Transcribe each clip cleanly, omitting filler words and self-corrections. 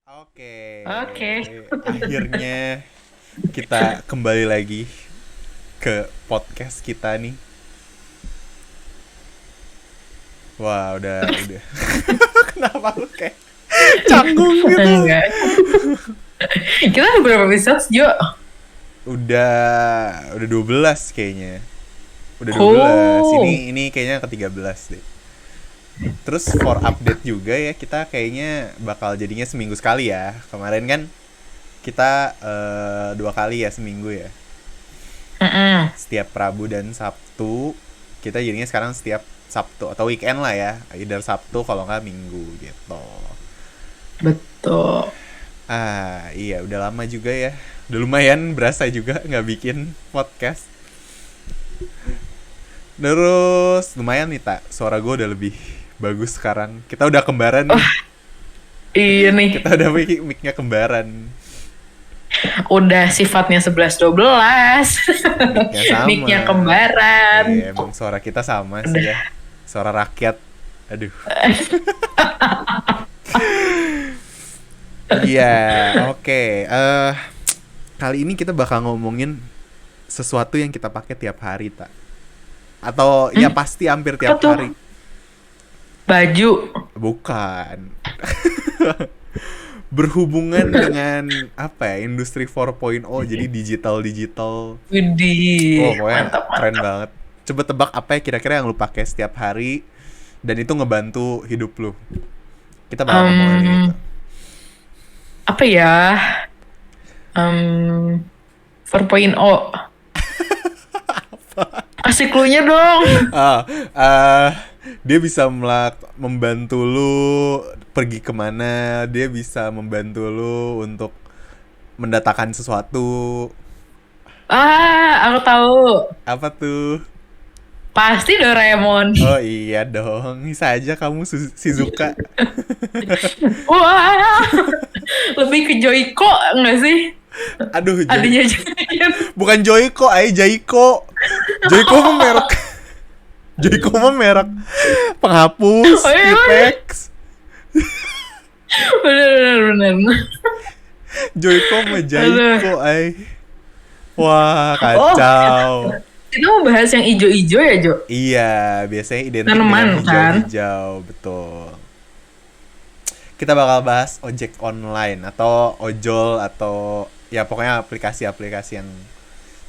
Oke, Oke. akhirnya kita kembali lagi ke podcast kita nih. Wah, udah. Kenapa lu kayak canggung gitu? Enggak. Kita ada berapa episode, Jo? Udah 12 kayaknya. Udah 12. Oh, Ini kayaknya ke-13 deh. Terus for update juga ya, kita kayaknya bakal jadinya seminggu sekali ya. Kemarin kan kita 2 kali ya seminggu ya. mm-mm. Setiap Rabu dan Sabtu. Kita jadinya sekarang setiap Sabtu atau weekend lah ya, either Sabtu kalau nggak Minggu gitu. Betul. Iya udah lama juga ya, udah lumayan berasa juga nggak bikin podcast. Terus lumayan nih tak, suara gue udah lebih bagus sekarang. Kita udah kembaran nih, Iya nih, kita udah mic-nya kembaran. udah sifatnya 11-12. Mic-nya sama. Nicknya kembaran. Iya emang suara kita sama sih ya, Udah. suara rakyat. Aduh. Iya, oke. Kali ini kita bakal ngomongin sesuatu yang kita pakai tiap hari, tak? Atau ya pasti hampir Apa tiap tuh? hari. Baju. Bukan. Berhubungan dengan apa ya? Industri 4.0, jadi digital. Oh, Widih, pokoknya mantap, keren mantap. banget. Coba tebak apa ya kira-kira yang lu pakai setiap hari dan itu ngebantu hidup lu. Kita bakal ngomongin itu. Em, apa ya? Em, 4.0. Kasih clue-nya dong. Ah, ah, dia bisa membantu lu pergi kemana, dia bisa membantu lu untuk mendatangkan sesuatu. Aku tahu. Apa tuh? Pasti Doraemon. Oh iya dong, bisa aja kamu Shizuka. Wah, lebih ke Joyko nggak sih? Aduh, Adanya Jian. bukan Joyko, Jaiko. Joyko mah merek. Joyko mah merek Oh penghapus, iya, Tipex. bener. Joyko mah Aduh. Jaiko, Wah, Oh, kacau. kita mau bahas yang ijo-ijo ya, Jo? Iya, biasanya identik dengan Tanaman kan? hijau-hijau, betul. Kita bakal bahas ojek online atau ojol atau ya pokoknya aplikasi-aplikasi yang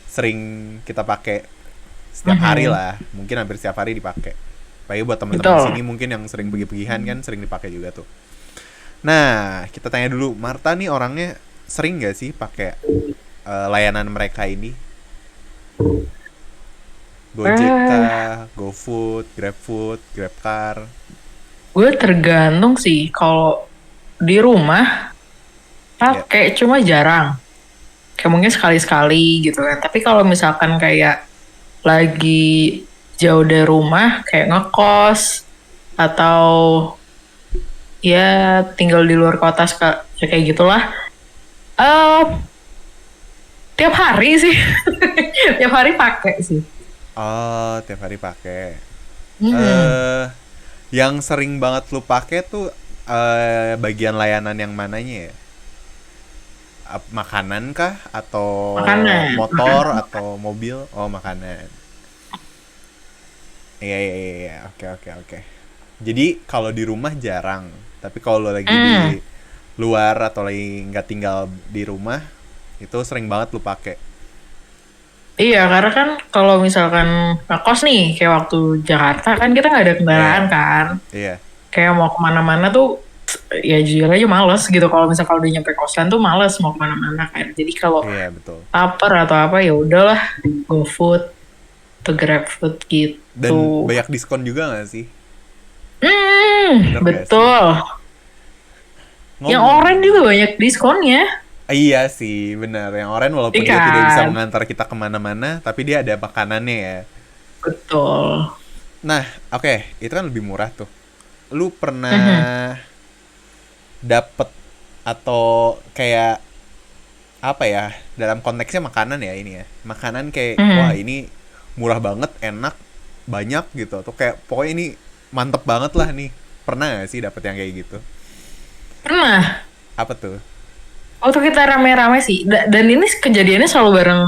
sering kita pakai setiap hari Mhm. lah. Mungkin hampir setiap hari dipakai. Apalagi buat teman-teman Betul. sini mungkin yang sering pergi-pergian kan sering dipakai juga tuh. Nah, kita tanya dulu, Marta nih orangnya sering nggak sih pakai layanan mereka ini? Gojek Eh, kah, GoFood, GrabFood, GrabCar? gue tergantung sih. Kalau di rumah Ya. pakai cuma jarang. Kayak mungkin sekali-sekali gitu kan. Tapi kalau misalkan kayak lagi jauh dari rumah, kayak ngekos atau ya tinggal di luar kota ya kayak gitulah. Eh, tiap hari sih. Tiap hari pakai sih. Oh, tiap hari pakai. Hmm. Eh, yang sering banget lu pakai tuh bagian layanan yang mananya ya? Makanan kah atau Makanan. motor atau mobil? Oh, makanan. Iya. Oke. Jadi kalau di rumah jarang, tapi kalau lagi di Hmm. luar atau lagi nggak tinggal di rumah, itu sering banget lu pakai. Iya, karena kan kalau misalkan ngekos nih, kayak waktu Jakarta kan kita nggak ada kendaraan Iya, kan. iya, Kayak mau kemana-mana tuh, ya jujur aja males gitu. Kalau misalkan kalau udah nyampe kosan tuh males mau kemana-mana kan. Jadi kalau iya betul. lapar atau apa ya udahlah, GoFood atau GrabFood Dan gitu. banyak diskon juga nggak sih? Bener gak sih? Betul. Yang Ngomong. orange juga banyak diskonnya. Iya sih, benar. Yang Oren walaupun dia tidak bisa Ikan. mengantar kita kemana-mana, tapi dia ada makanannya ya. Betul. Nah, oke, itu kan lebih murah tuh. Lu Mhm. pernah dapet atau kayak apa ya? Dalam konteksnya makanan ya ini ya. Makanan kayak wah Mhm. ini murah banget, enak, banyak gitu. Atau kayak pokoknya ini mantep banget lah nih. Pernah gak sih dapet yang kayak gitu? Pernah. Apa tuh? Waktu kita rame-rame sih, dan ini kejadiannya selalu bareng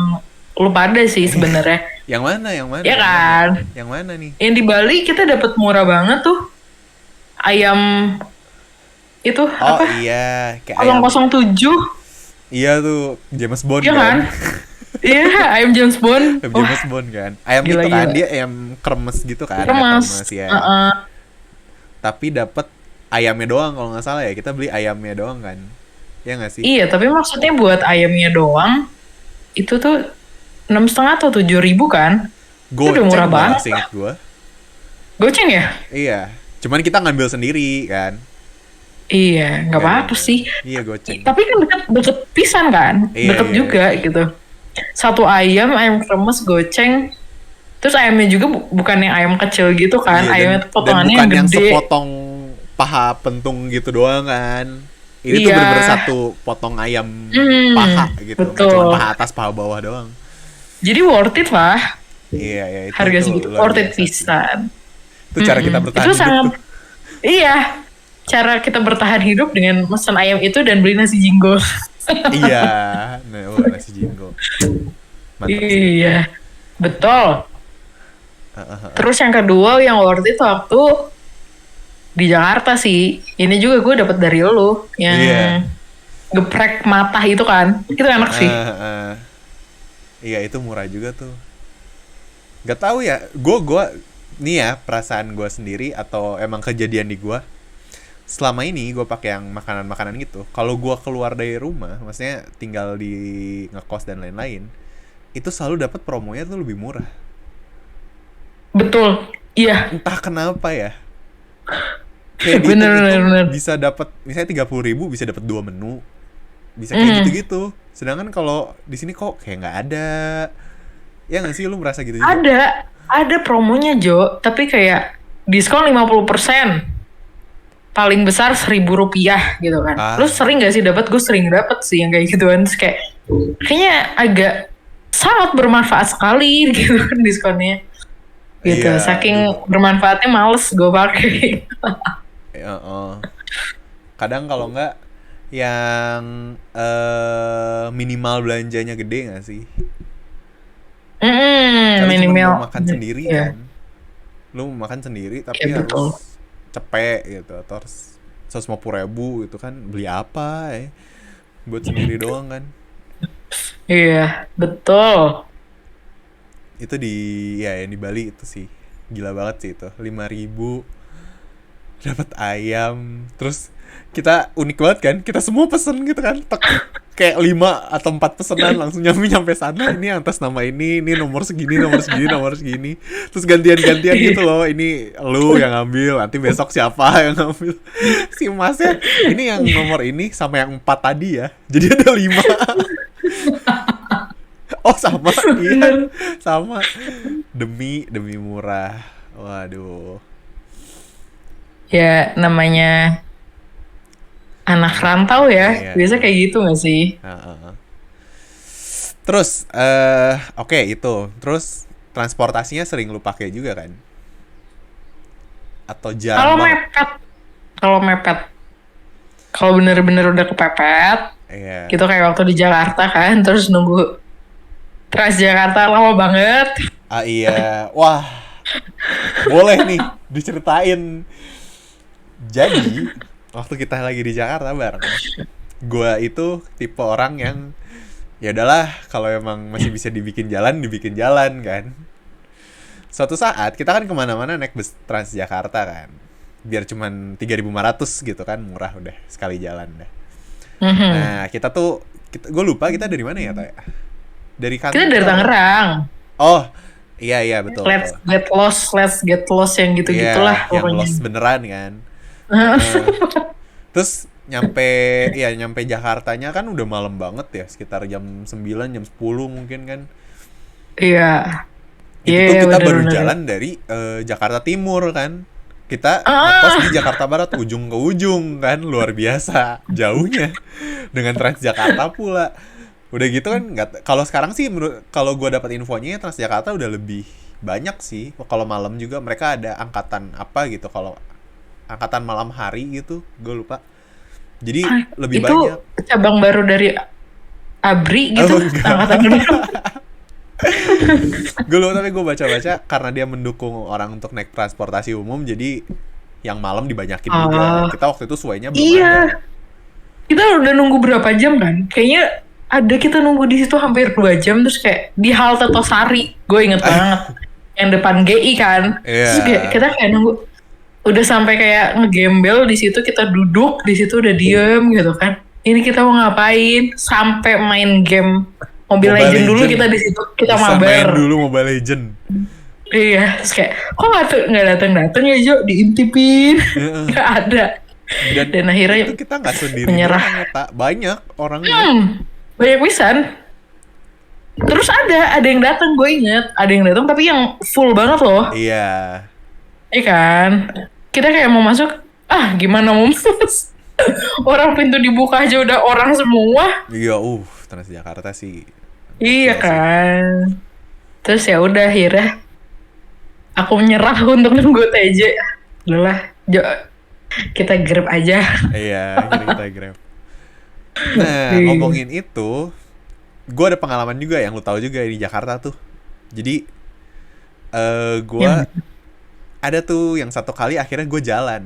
lu pada sih sebenarnya. Yang mana? Yang mana? Ya Yang mana? kan? Yang mana nih? Yang di Bali kita dapat murah banget tuh. Ayam itu Oh apa? iya, kayak ayam. 007. Iya tuh, James Bond Iya kan. kan? Iya, ayam James Bond. Ayam Wah, James Bond kan. Ayam itu kan gila-gila. dia ayam kremes gitu kan, agak Kremes. kremes ya. Heeh. Tapi dapat ayamnya doang kalau nggak salah ya. Kita beli ayamnya doang kan. Ya nggak sih? Iya, tapi maksudnya buat ayamnya doang, itu tuh 6,5 atau 7.000 kan? Itu udah murah Goceng malah banget. seingat gua. Goceng ya? Iya. Cuman kita ngambil sendiri kan. Iya, nggak Nggak ada yang apa-apa sih. Iya goceng. Tapi kan deket pisan kan? Iya Deket iya. juga gitu. Satu ayam kremes goceng. Terus ayamnya juga bukan yang ayam kecil gitu kan? Iya, Ayamnya tuh dan potongannya bukan yang yang gede. sepotong paha pentung gitu doang kan. Ini tuh Iya. bener-bener satu potong ayam paha gitu. Nggak Betul. cuma paha atas paha bawah doang. Jadi worth it lah. Iya iya itu Harga tuh segitu luar worth it biasa sih. pisan. Itu cara kita bertahan Itu hidup sangat, tuh. iya. Cara kita bertahan hidup dengan mesen ayam itu dan beli nasi jinggo. Iya. Nah, nasi jinggo. Mantap sih. Iya, betul. Terus yang kedua yang worth it waktu di Jakarta sih. Ini juga gue dapet dari lu yang Iya. geprek mata itu kan. Itu enak sih. Iya itu murah juga tuh. Gak tahu ya. Gue nih ya perasaan gue sendiri atau emang kejadian di gue. Selama ini gue pakai yang makanan-makanan gitu. Kalau gue keluar dari rumah, maksudnya tinggal di ngekos dan lain-lain, itu selalu dapat promonya tuh lebih murah. Betul. Iya. Entah kenapa ya. Kayak Bener, dihitung itu bener. bisa dapat misalnya 30.000 bisa dapat 2 menu. Bisa kayak gitu-gitu. Sedangkan kalau di sini kok kayak nggak ada. Ya nggak sih lu merasa gitu juga? Ada promonya Jo, tapi kayak diskon 50%. Paling besar 1.000 rupiah gitu kan. Ah. Lu sering gak sih dapat? Gue sering dapat sih yang kayak gituan. Terus kayak kayaknya agak sangat bermanfaat sekali gitu kan diskonnya. Gitu. Iya, Saking bermanfaatnya males gue pakai. Kadang kalau nggak yang minimal belanjanya gede nggak sih? Karena cuma Minimal. mau makan sendiri Iya. kan. Lu mau makan sendiri tapi Iya, betul. harus cepet gitu. Terus 150.000 itu kan beli apa ya? Buat sendiri doang kan. Iya, betul. Itu yang di Bali itu sih gila banget sih itu 5.000 dapat ayam. Terus kita unik banget kan, kita semua pesen gitu kan, kayak 5 atau 4 pesanan langsung nyampe sana. Ini atas nama ini nomor segini, nomor segini, nomor segini. Terus gantian gitu loh. Ini lu yang ngambil, nanti besok siapa yang ngambil. Si masnya ini yang nomor ini sama yang 4 tadi ya. Jadi ada 5. Oh sama, iya sama. Demi murah. Waduh. Ya namanya anak rantau ya. Iya. Biasa kayak gitu gak sih? Terus oke itu. Terus transportasinya sering lu pakai juga kan? Atau jarang banget? Kalau mepet. Kalau bener-bener udah kepepet, Iya. gitu kayak waktu di Jakarta kan, terus nunggu Transjakarta lama banget. Ah iya. Wah. Boleh nih diceritain. Jadi waktu kita lagi di Jakarta bareng, gua itu tipe orang yang ya udahlah kalau emang masih bisa dibikin jalan kan. Suatu saat kita kan kemana-mana naik bus Transjakarta kan, biar cuman 3.500 gitu kan, murah udah sekali jalan dah. Nah gue lupa kita dari mana ya Taya? Dari kantor. Kita dari Tangerang. Oh iya betul. Let's get lost yang gitu-gitulah Yang pokoknya. lost beneran kan. Terus nyampe Jakartanya kan udah malam banget ya, sekitar jam 9, jam 10 mungkin kan. Iya. Itu Iya, tuh kita bener, baru bener. jalan dari Jakarta Timur kan. Kita ngekos di Jakarta Barat, ujung ke ujung kan, luar biasa jauhnya. Dengan Transjakarta pula. Udah gitu kan kalau sekarang sih kalau gua dapat infonya Transjakarta udah lebih banyak sih. Kalau malam juga mereka ada angkatan apa gitu, kalau angkatan malam hari gitu, gue lupa. Jadi Ah, lebih itu banyak. cabang baru dari ABRI gitu, Oh enggak. angkatan udara. Gue lupa, tapi gue baca-baca karena dia mendukung orang untuk naik transportasi umum, jadi yang malam dibanyakin juga. Oh, Kita waktu itu suenya belum ada. iya. Kita udah nunggu berapa jam kan? Kayaknya ada kita nunggu di situ hampir 2 jam terus kayak di halte Tosari. Gue inget banget. Yang depan GI kan. Terus kayak Iya. kita kayak nunggu udah sampai kayak ngegembel di situ kita duduk di situ udah diem gitu kan. Ini kita mau ngapain? Sampai main game Mobile Mobile Legend dulu Legend. kita di situ kita Bisa main mabar. dulu Mobile Legend. Iya, terus kayak kok nggak datang ya Jo, diintipin, Heeh. nggak ada. Dan Dan akhirnya itu kita nggak sendiri menyerah. doang ya, tak banyak orangnya. Banyak pisan. Terus ada yang datang, gue inget, ada yang datang tapi yang full banget loh, Iya. iya kan? Kita kayak mau masuk, gimana mau masuk? Orang pintu dibuka aja udah orang semua, Iya, Transjakarta sih. iya Gokil sih. kan? Terus ya udah akhirnya aku menyerah untuk nunggu TJ. Udah lah, Jo, kita grab aja. Iya, akhirnya kita Grab. Nah, Iya. ngomongin itu, gue ada pengalaman juga yang lu tahu juga di Jakarta tuh. Jadi, gue Yang- ada tuh yang satu kali akhirnya gue jalan.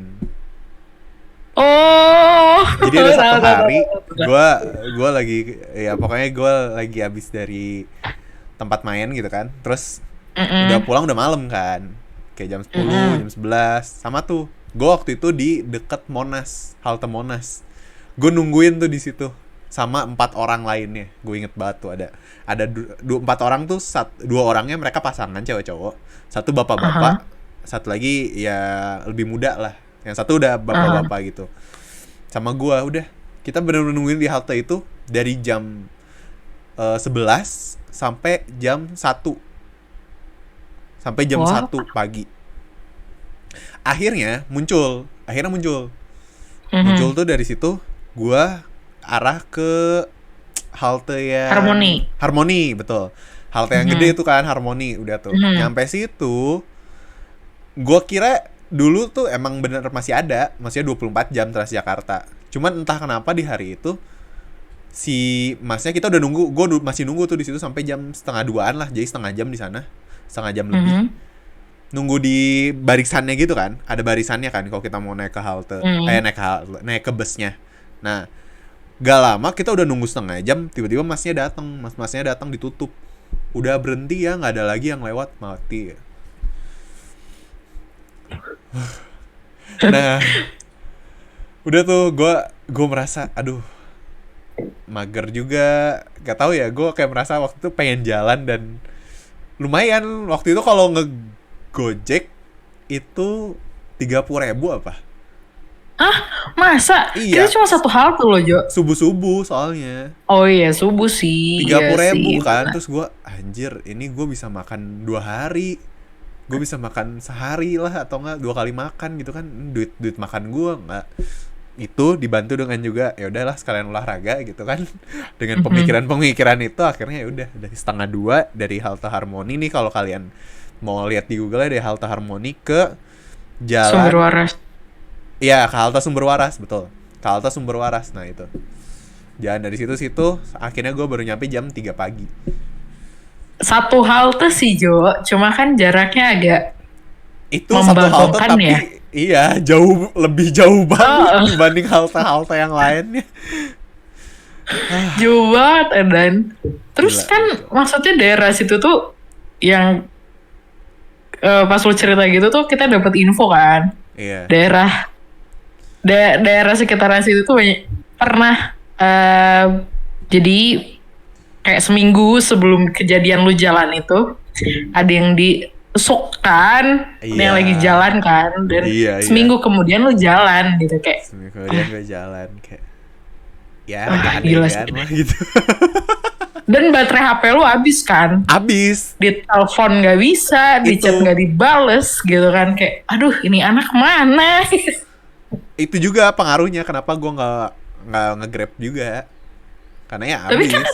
Oh, Jadi ada satu tahu. hari gue lagi, ya pokoknya gue lagi habis dari tempat main gitu kan. Terus udah pulang udah malam kan. Kayak jam 10, jam 11. Sama tuh. Gue waktu itu di deket Monas, halte Monas. Gue nungguin tuh di situ sama 4 orang lainnya. Gue inget banget tuh ada 4 orang tuh, 2 orangnya mereka pasangan cewek cowok, satu bapak-bapak, satu lagi ya lebih muda lah. Yang satu udah bapak-bapak gitu. Sama gue udah kita bener-bener nungguin di halte itu dari jam 11 sampai jam 1. Sampai jam Wah. 1 pagi. Akhirnya muncul. Muncul tuh dari situ gua arah ke halte yang Harmoni, betul. Halte yang gede itu kan Harmoni, udah tuh. Nyampe situ gua kira dulu tuh emang bener masih ada, maksudnya 24 jam Transjakarta. Cuman entah kenapa di hari itu si masnya kita udah nunggu, masih nunggu tuh di situ sampai jam 1:30-an lah, jadi setengah jam di sana, setengah jam lebih. Nunggu di barisannya gitu kan, ada barisannya kan kalau kita mau naik ke halte, naik ke busnya. Nah, gak lama kita udah nunggu setengah jam, tiba-tiba masnya datang ditutup, udah berhenti ya, nggak ada lagi yang lewat, mati. Nah, udah tuh gue merasa, aduh, mager juga, gak tahu ya, gue kayak merasa waktu itu pengen jalan dan lumayan waktu itu kalau Gojek itu 30.000 apa? Masa? Iya. Kita cuma satu halte loh, Jo. Subuh-subuh soalnya. Oh iya, subuh sih. 30.000 Iya kan. sih. Terus gue, anjir, ini gue bisa makan 2 hari. Gue bisa makan sehari lah, atau enggak 2 kali makan gitu kan. Duit makan gue enggak. Itu dibantu dengan juga, ya udahlah sekalian olahraga gitu kan. Dengan pemikiran itu akhirnya ya udah dari 1:30 dari halte Harmoni nih, kalau kalian mau lihat di Google dari halte Harmoni ke jalan Sumber waras. Iya, ke halte Sumber Waras, betul. Ke halte Sumber Waras, nah itu. Jalan dari situ, akhirnya gue baru nyampe jam 3 pagi. Satu halte sih, Jo. Cuma kan jaraknya agak Itu satu halte membagongkan tapi ya. iya, lebih jauh banget dibanding halte-halte yang lainnya. Jauh banget, dan terus Gila, kan maksudnya daerah situ tuh yang pas lu cerita gitu tuh kita dapat info kan. Iya. Daerah sekitaran situ tuh banyak pernah jadi kayak seminggu sebelum kejadian lu jalan itu ada yang ditusukkan, Iya. yang lagi jalan kan, dan Iya. seminggu kemudian lu jalan gitu kayak Seminggu kemudian gue jalan kayak ya Wah, aneh gila kan sih. lah gitu. dan baterai HP lu habis kan, Abis. di telepon nggak bisa, di Itu. chat nggak dibales gitu kan, kayak aduh ini anak mana. Itu juga pengaruhnya kenapa gue nggak nge-Grab juga. Karena ya Tapi abis. kan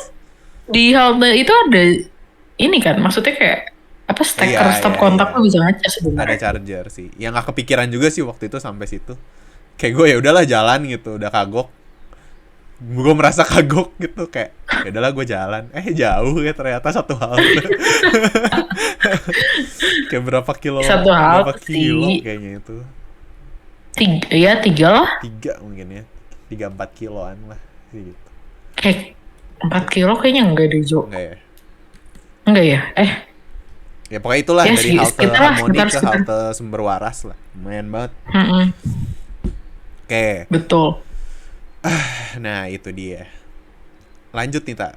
di halte itu ada ini kan, maksudnya kayak apa, steker Iya, stop iya, kontak iya. lu bisa ngecas Ada sebenarnya. charger sih. Yang nggak kepikiran juga sih waktu itu sampai situ. Kayak gue ya udahlah jalan gitu, udah kagok. gue merasa kagok gitu kayak ya udahlah gue jalan, jauh ya ternyata satu halte. Kayak berapa kilo, Satu berapa halte kilo sih. kayaknya itu, Tiga lah. 3 mungkin ya, 3-4 kiloan lah gitu. Kayak 4 kilo kayaknya enggak deh, Jo. Enggak ya, Enggak ya? ya pokoknya itulah Ya dari halte sekitar lah, Harmoni ke sekitar. halte Sumber Waras lah, lumayan banget. Mm-mm, Oke, betul. nah itu dia. Lanjut nih tak,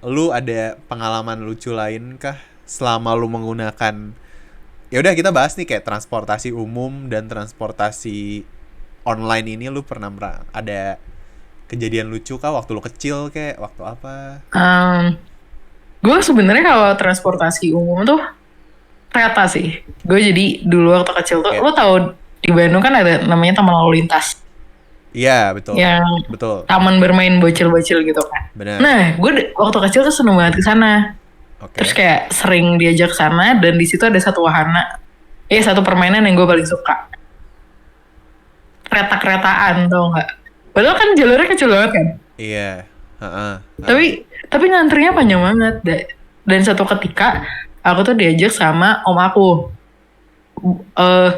lu ada pengalaman lucu lain kah selama lu menggunakan, ya udah kita bahas nih kayak transportasi umum dan transportasi online ini, lu pernah ada kejadian lucu kah waktu lu kecil kayak waktu apa? Gue sebenarnya kalau transportasi umum tuh kereta sih. Gue jadi dulu waktu kecil tuh, Kayak, lo tau di Bandung kan ada namanya taman lalu lintas iya betul, yang betul, taman bermain bocil-bocil gitu kan. benar. Nah, gue waktu kecil tuh seneng banget ke sana. Oke, Terus kayak sering diajak ke sana dan di situ ada satu wahana, satu permainan yang gue paling suka. Kereta-keretaan tau nggak? Padahal kan jalurnya kecil banget kan. iya, heeh, Tapi ngantrinya panjang banget. Dan satu ketika aku tuh diajak sama om aku. Eh,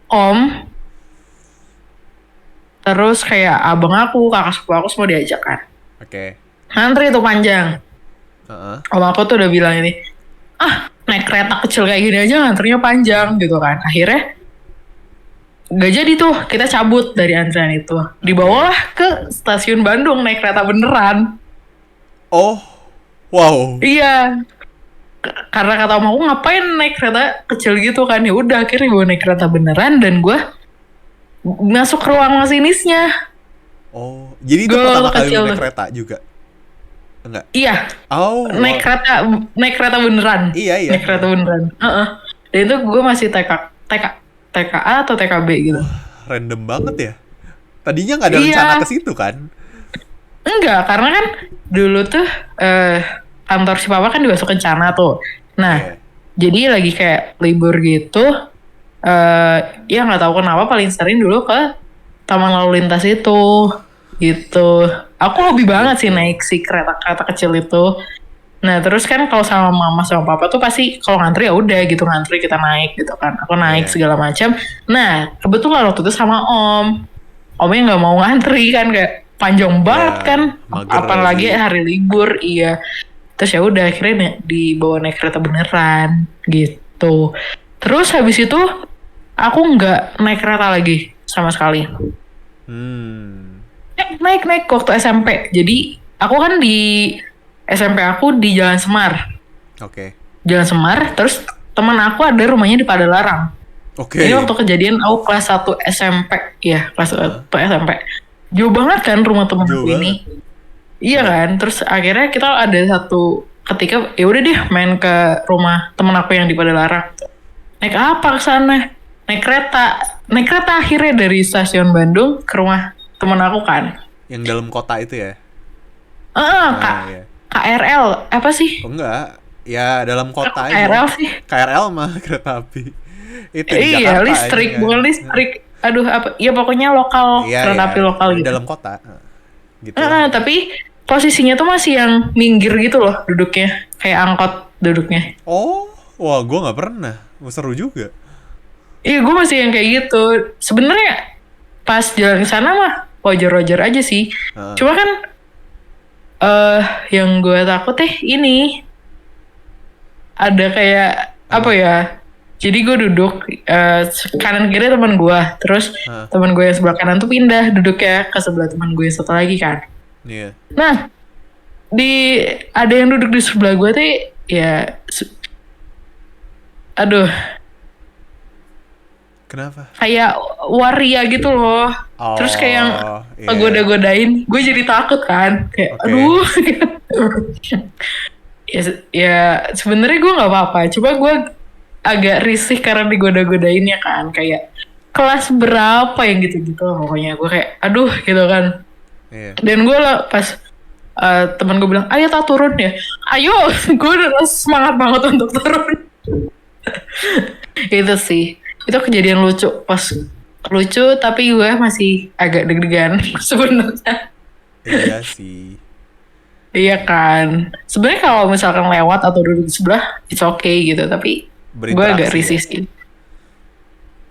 Om, terus kayak abang aku, kakak sepupu aku semua diajak kan. oke, Ngantri tuh panjang. heeh, Om aku tuh udah bilang ini, naik kereta kecil kayak gini aja ngantrinya panjang gitu kan. Akhirnya gak jadi tuh, kita cabut dari antrian itu. Dibawalah ke stasiun Bandung naik kereta beneran. oh, wow, Iya, karena kata om aku ngapain naik kereta kecil gitu kan. Ya udah akhirnya gue naik kereta beneran dan gue masuk ke ruang masinisnya. oh, jadi itu Gue pertama kali kecil lu naik tuh. kereta juga? Enggak, Iya, oh, naik wow. kereta beneran. Iya, iya. Naik kereta beneran. Heeh. Dan itu gue masih TKA atau TKB gitu. Random banget ya. Tadinya nggak ada Iya. rencana ke situ kan? Enggak, karena kan dulu tuh kantor si papa kan di Basuh Kencana tuh. Nah, Iya. jadi lagi kayak libur gitu. Ya nggak tahu kenapa paling sering dulu ke taman lalu lintas itu gitu. Aku hobi banget sih naik si kereta kecil itu. Nah terus kan kalau sama mama sama papa tuh pasti kalau ngantri ya udah gitu, ngantri kita naik gitu kan. Aku naik Iya. segala macam. Nah kebetulan waktu itu sama omnya nggak mau ngantri kan, kayak panjang banget Ya, kan. mager Apalagi lagi. hari libur, iya. Terus ya udah akhirnya dibawa naik kereta beneran gitu. Terus habis itu aku nggak naik kereta lagi sama sekali. Naik waktu SMP. Jadi aku kan di SMP aku di Jalan Semar. Oke. Jalan Semar, terus teman aku ada rumahnya di Padalarang. Oke. Ini waktu kejadian aku kelas 1 SMP. Ya, kelas 1 SMP. Jauh banget kan rumah temen Jauh aku ini. Iya kan? Terus akhirnya kita ada satu ketika ya udah deh main ke rumah temen aku yang di Padalarang. Naik apa ke sana? Naik kereta. Naik kereta akhirnya dari stasiun Bandung ke rumah temen aku kan. Yang dalam kota itu ya? Kak, Iya. KRL apa sih? Oh enggak. Ya dalam kota KRL aja. sih. KRL mah kereta api. Itu di Iya, Jakarta listrik, aja, kan? bukan listrik. Aduh, apa? Ya pokoknya lokal, Iya, kereta iya. api lokal Di gitu. dalam kota. Gitu. Tapi posisinya tuh masih yang minggir gitu loh duduknya. Kayak angkot duduknya. Oh, wah gue nggak pernah. Seru juga. Iya, gue masih yang kayak gitu. Sebenarnya pas jalan ke sana mah wajar-wajar aja sih. Cuma kan yang gue takut ini ada kayak apa ya? Jadi gue duduk kanan kiri teman gue, terus teman gue yang sebelah kanan tuh pindah duduknya ke sebelah teman gue yang satu lagi kan. Iya. Nah, ada yang duduk di sebelah gue tuh ya, aduh, Kenapa? kayak waria gitu loh. Oh, Terus kayak yang iya. goda-godain, gue jadi takut kan. Kayak Oke. aduh. ya sebenarnya gue nggak apa-apa. Coba gue agak risih karena digoda-godainnya kan. Kayak kelas berapa yang gitu-gitu. Pokoknya gue kayak aduh gitu kan. Iya. Dan gue lah pas teman gue bilang, ayo tak turun ya. Ayo, gue udah semangat banget untuk turun. Itu sih. Itu kejadian lucu. Pas lucu tapi gue masih agak deg-degan sebenarnya. Iya sih. Iya kan. Sebenarnya kalau misalkan lewat atau duduk di sebelah, it's okay gitu. Tapi gue agak Berinteraksi risih ya. sih.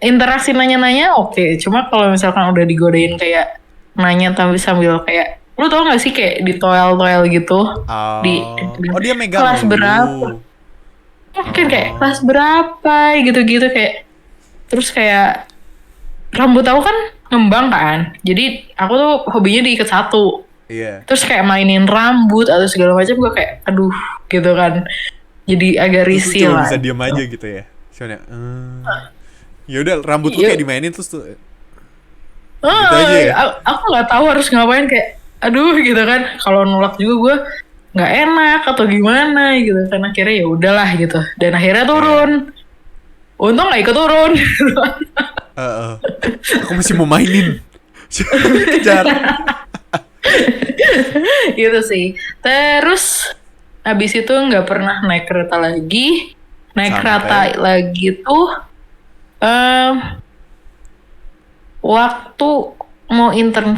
Interaksi nanya-nanya oke. Cuma kalau misalkan udah digodain kayak nanya tapi sambil kayak, lu tau gak sih kayak di toel-toel gitu di, Oh dia megang kelas berapa? lu. Mungkin kayak kelas Oh berapa gitu-gitu kayak. Terus kayak rambut aku kan ngembang kan. Jadi aku tuh hobinya diikat satu. iya. Terus kayak mainin rambut atau segala macam gue kayak aduh gitu kan. Jadi agak Terus lu risih cuma lah. bisa diem Gitu. aja gitu ya. Soalnya ya udah rambut lu Iya. kayak dimainin terus tuh gitu Ah, aja ya. aku nggak tahu harus ngapain kayak aduh gitu kan. Kalau nolak juga gue nggak enak atau gimana gitu kan. Akhirnya ya udahlah gitu. Dan akhirnya Iya. turun. Untung nggak ikut turun. Heeh. Aku masih mau mainin. Kejar. Gitu sih. Terus habis itu nggak pernah naik kereta lagi. Naik kereta Sampai lagi tuh em, waktu mau intern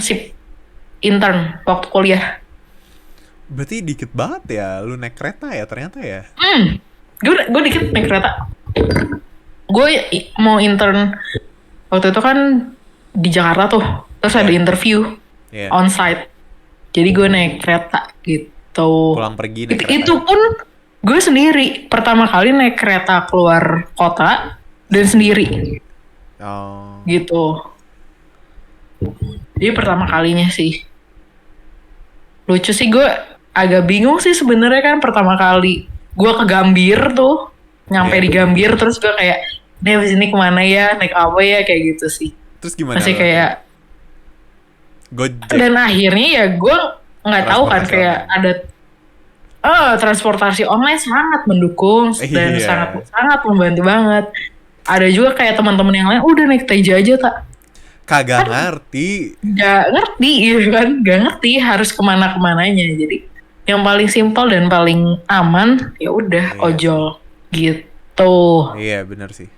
waktu kuliah. berarti dikit banget ya lu naik kereta ya ternyata ya. Gue dikit naik kereta. Gue mau intern waktu itu kan di Jakarta tuh. Terus ada Iya. interview Iya. onsite. Jadi gue naik kereta gitu. Pulang pergi naik kereta. Itu pun gue sendiri. Pertama kali naik kereta keluar kota dan sendiri Oh. gitu. Jadi pertama kalinya sih. Lucu sih gue agak bingung sih sebenarnya kan pertama kali gue ke Gambir tuh. Nyampe Iya. di Gambir terus gue kayak ini abis ini kemana ya, naik apa ya kayak gitu sih. Terus gimana Masih lo? kayak Gojek. dan akhirnya ya gue nggak tahu kan Transportasi kayak online. ada transportasi online sangat mendukung dan Iya. sangat sangat membantu banget. Ada juga kayak teman-teman yang lain udah naik TJ aja tak Kagak ngerti. nggak ngerti gitu kan nggak ngerti harus kemana-kemananya jadi yang paling simpel dan paling aman ya udah Iya. ojol gitu. Iya bener sih.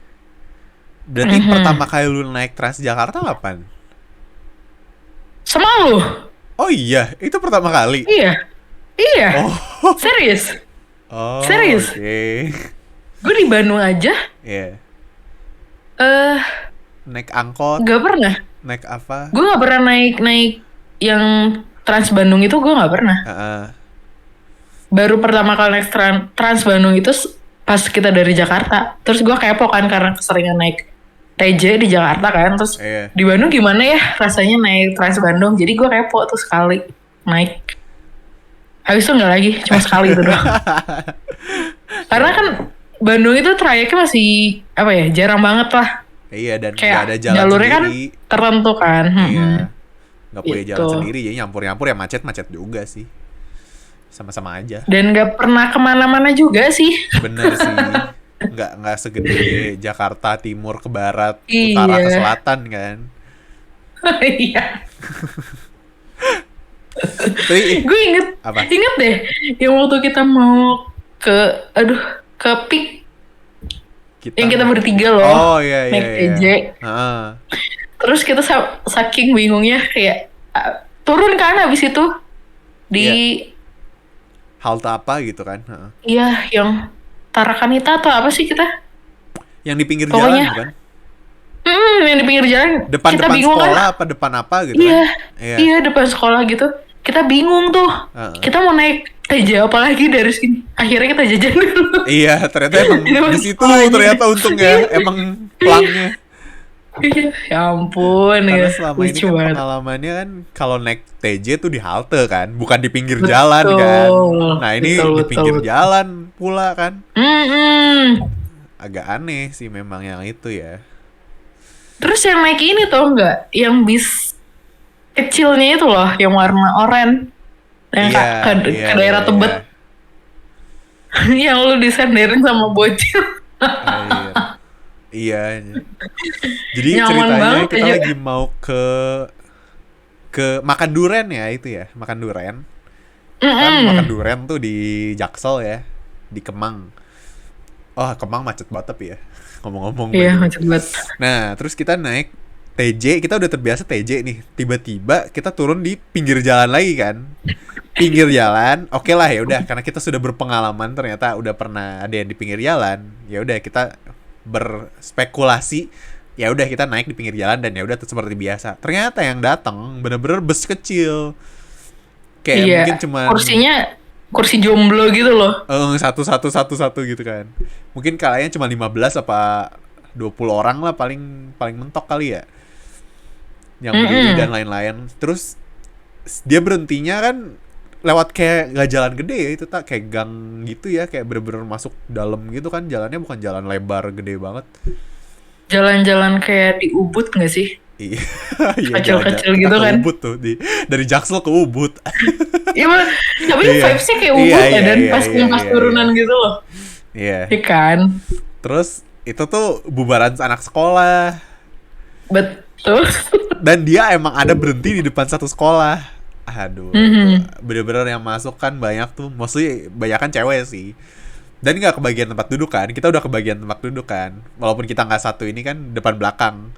Berarti pertama kali lu naik Transjakarta kapan? Sama lu? Oh iya, itu pertama kali. Iya Oh. serius Oh. Serius? Oke. gue di Bandung aja Iya. eh Naik angkot, nggak pernah. naik apa? Gue nggak pernah naik yang Trans Bandung itu gue nggak pernah. Heeh. Baru pertama kali naik Trans Bandung itu pas kita dari Jakarta. Terus gue kepo kan karena keseringan naik TJ di Jakarta kan. Terus Iya. di Bandung gimana ya rasanya naik Trans Bandung. Jadi gue kepo tuh sekali naik. Habis itu nggak lagi, cuma sekali itu doang. Karena kan Bandung itu trayeknya masih apa ya jarang banget lah. Iya dan Kayak nggak ada jalan jalurnya kan sendiri. tertentu kan. Iya. Nggak punya Gitu. jalan sendiri jadi nyampur-nyampur ya macet-macet juga sih. Sama-sama aja. Dan nggak pernah kemana-mana juga sih. Bener sih. Nggak segede Jakarta timur ke barat, utara Iya. ke selatan kan. Iya. Tapi Gue apa? inget deh yang waktu kita mau ke PIK yang kita bertiga loh. Oh iya naik iya. TJ. Heeh. Terus kita saking bingungnya kayak turun kan habis itu di Halte apa gitu kan? Heeh. iya yang Tarakanita atau apa sih kita? Yang di pinggir Pokoknya, jalan bukan? yang di pinggir jalan. Depan kita depan bingung sekolah kan? apa depan apa gitu Iya, kan? iya depan sekolah gitu. Kita bingung tuh. Heeh. Kita mau naik TJ apa lagi dari sini? Akhirnya kita jajan dulu. Iya, ternyata emang Itu di situ sekolahnya. ternyata untungnya emang pelangnya. Iya, ya ampun Karena ya. selama ini Lucu kan banget. pengalamannya kan kalau naik TJ tuh di halte kan, bukan di pinggir jalan kan. Nah, ini di pinggir jalan pula kan. Agak aneh sih memang yang itu ya. Terus yang naik ini tau nggak? Yang bis kecilnya itu loh, yang warna oranye. Yang ke daerah Tebet. Yang lu disenderin sama bocil. Iya. Jadi Nyaman ceritanya banget kita aja. lagi mau ke makan duren ya itu ya, makan duren. Kan makan duren tuh di Jaksel ya, di Kemang. Oh, Kemang macet banget tapi ya. Ngomong-ngomong. Iya, macet banget. Nah, terus kita naik TJ, kita udah terbiasa TJ nih. Tiba-tiba kita turun di pinggir jalan lagi kan. Pinggir jalan, oke lah ya udah, karena kita sudah berpengalaman, ternyata udah pernah ada yang di pinggir jalan. Ya udah kita berspekulasi, ya udah kita naik di pinggir jalan dan ya udah seperti biasa. Ternyata yang datang bener-bener bus kecil. Kayak Iya, mungkin cuman kursinya kursi jomblo gitu loh. satu gitu kan. Mungkin kalian cuma 15 apa 20 orang lah paling mentok kali ya. Yang berdiri dan lain-lain. Terus dia berhentinya kan lewat kayak gak jalan gede ya, itu tak kayak gang gitu ya, kayak bener-bener masuk dalam gitu kan, jalannya bukan jalan lebar gede banget. Jalan-jalan kayak di Ubud nggak sih? Iya, iya, Kecil-kecil kita gitu ke kan. Ubud tuh, dari Jaksel ke Ubud. Iya, tapi Iya. vibes-nya kayak Ubud Iya, ya, iya, dan iya, pas iya, pas iya, turunan gitu loh. Iya. Iya kan? Terus itu tuh bubaran anak sekolah, Betul. dan dia emang ada berhenti di depan satu sekolah. Aduh, itu bener-bener yang masuk kan banyak tuh, mostly banyak kan cewek sih. Dan nggak kebagian tempat duduk kan, kita udah kebagian tempat duduk kan. Walaupun kita nggak satu ini kan depan belakang.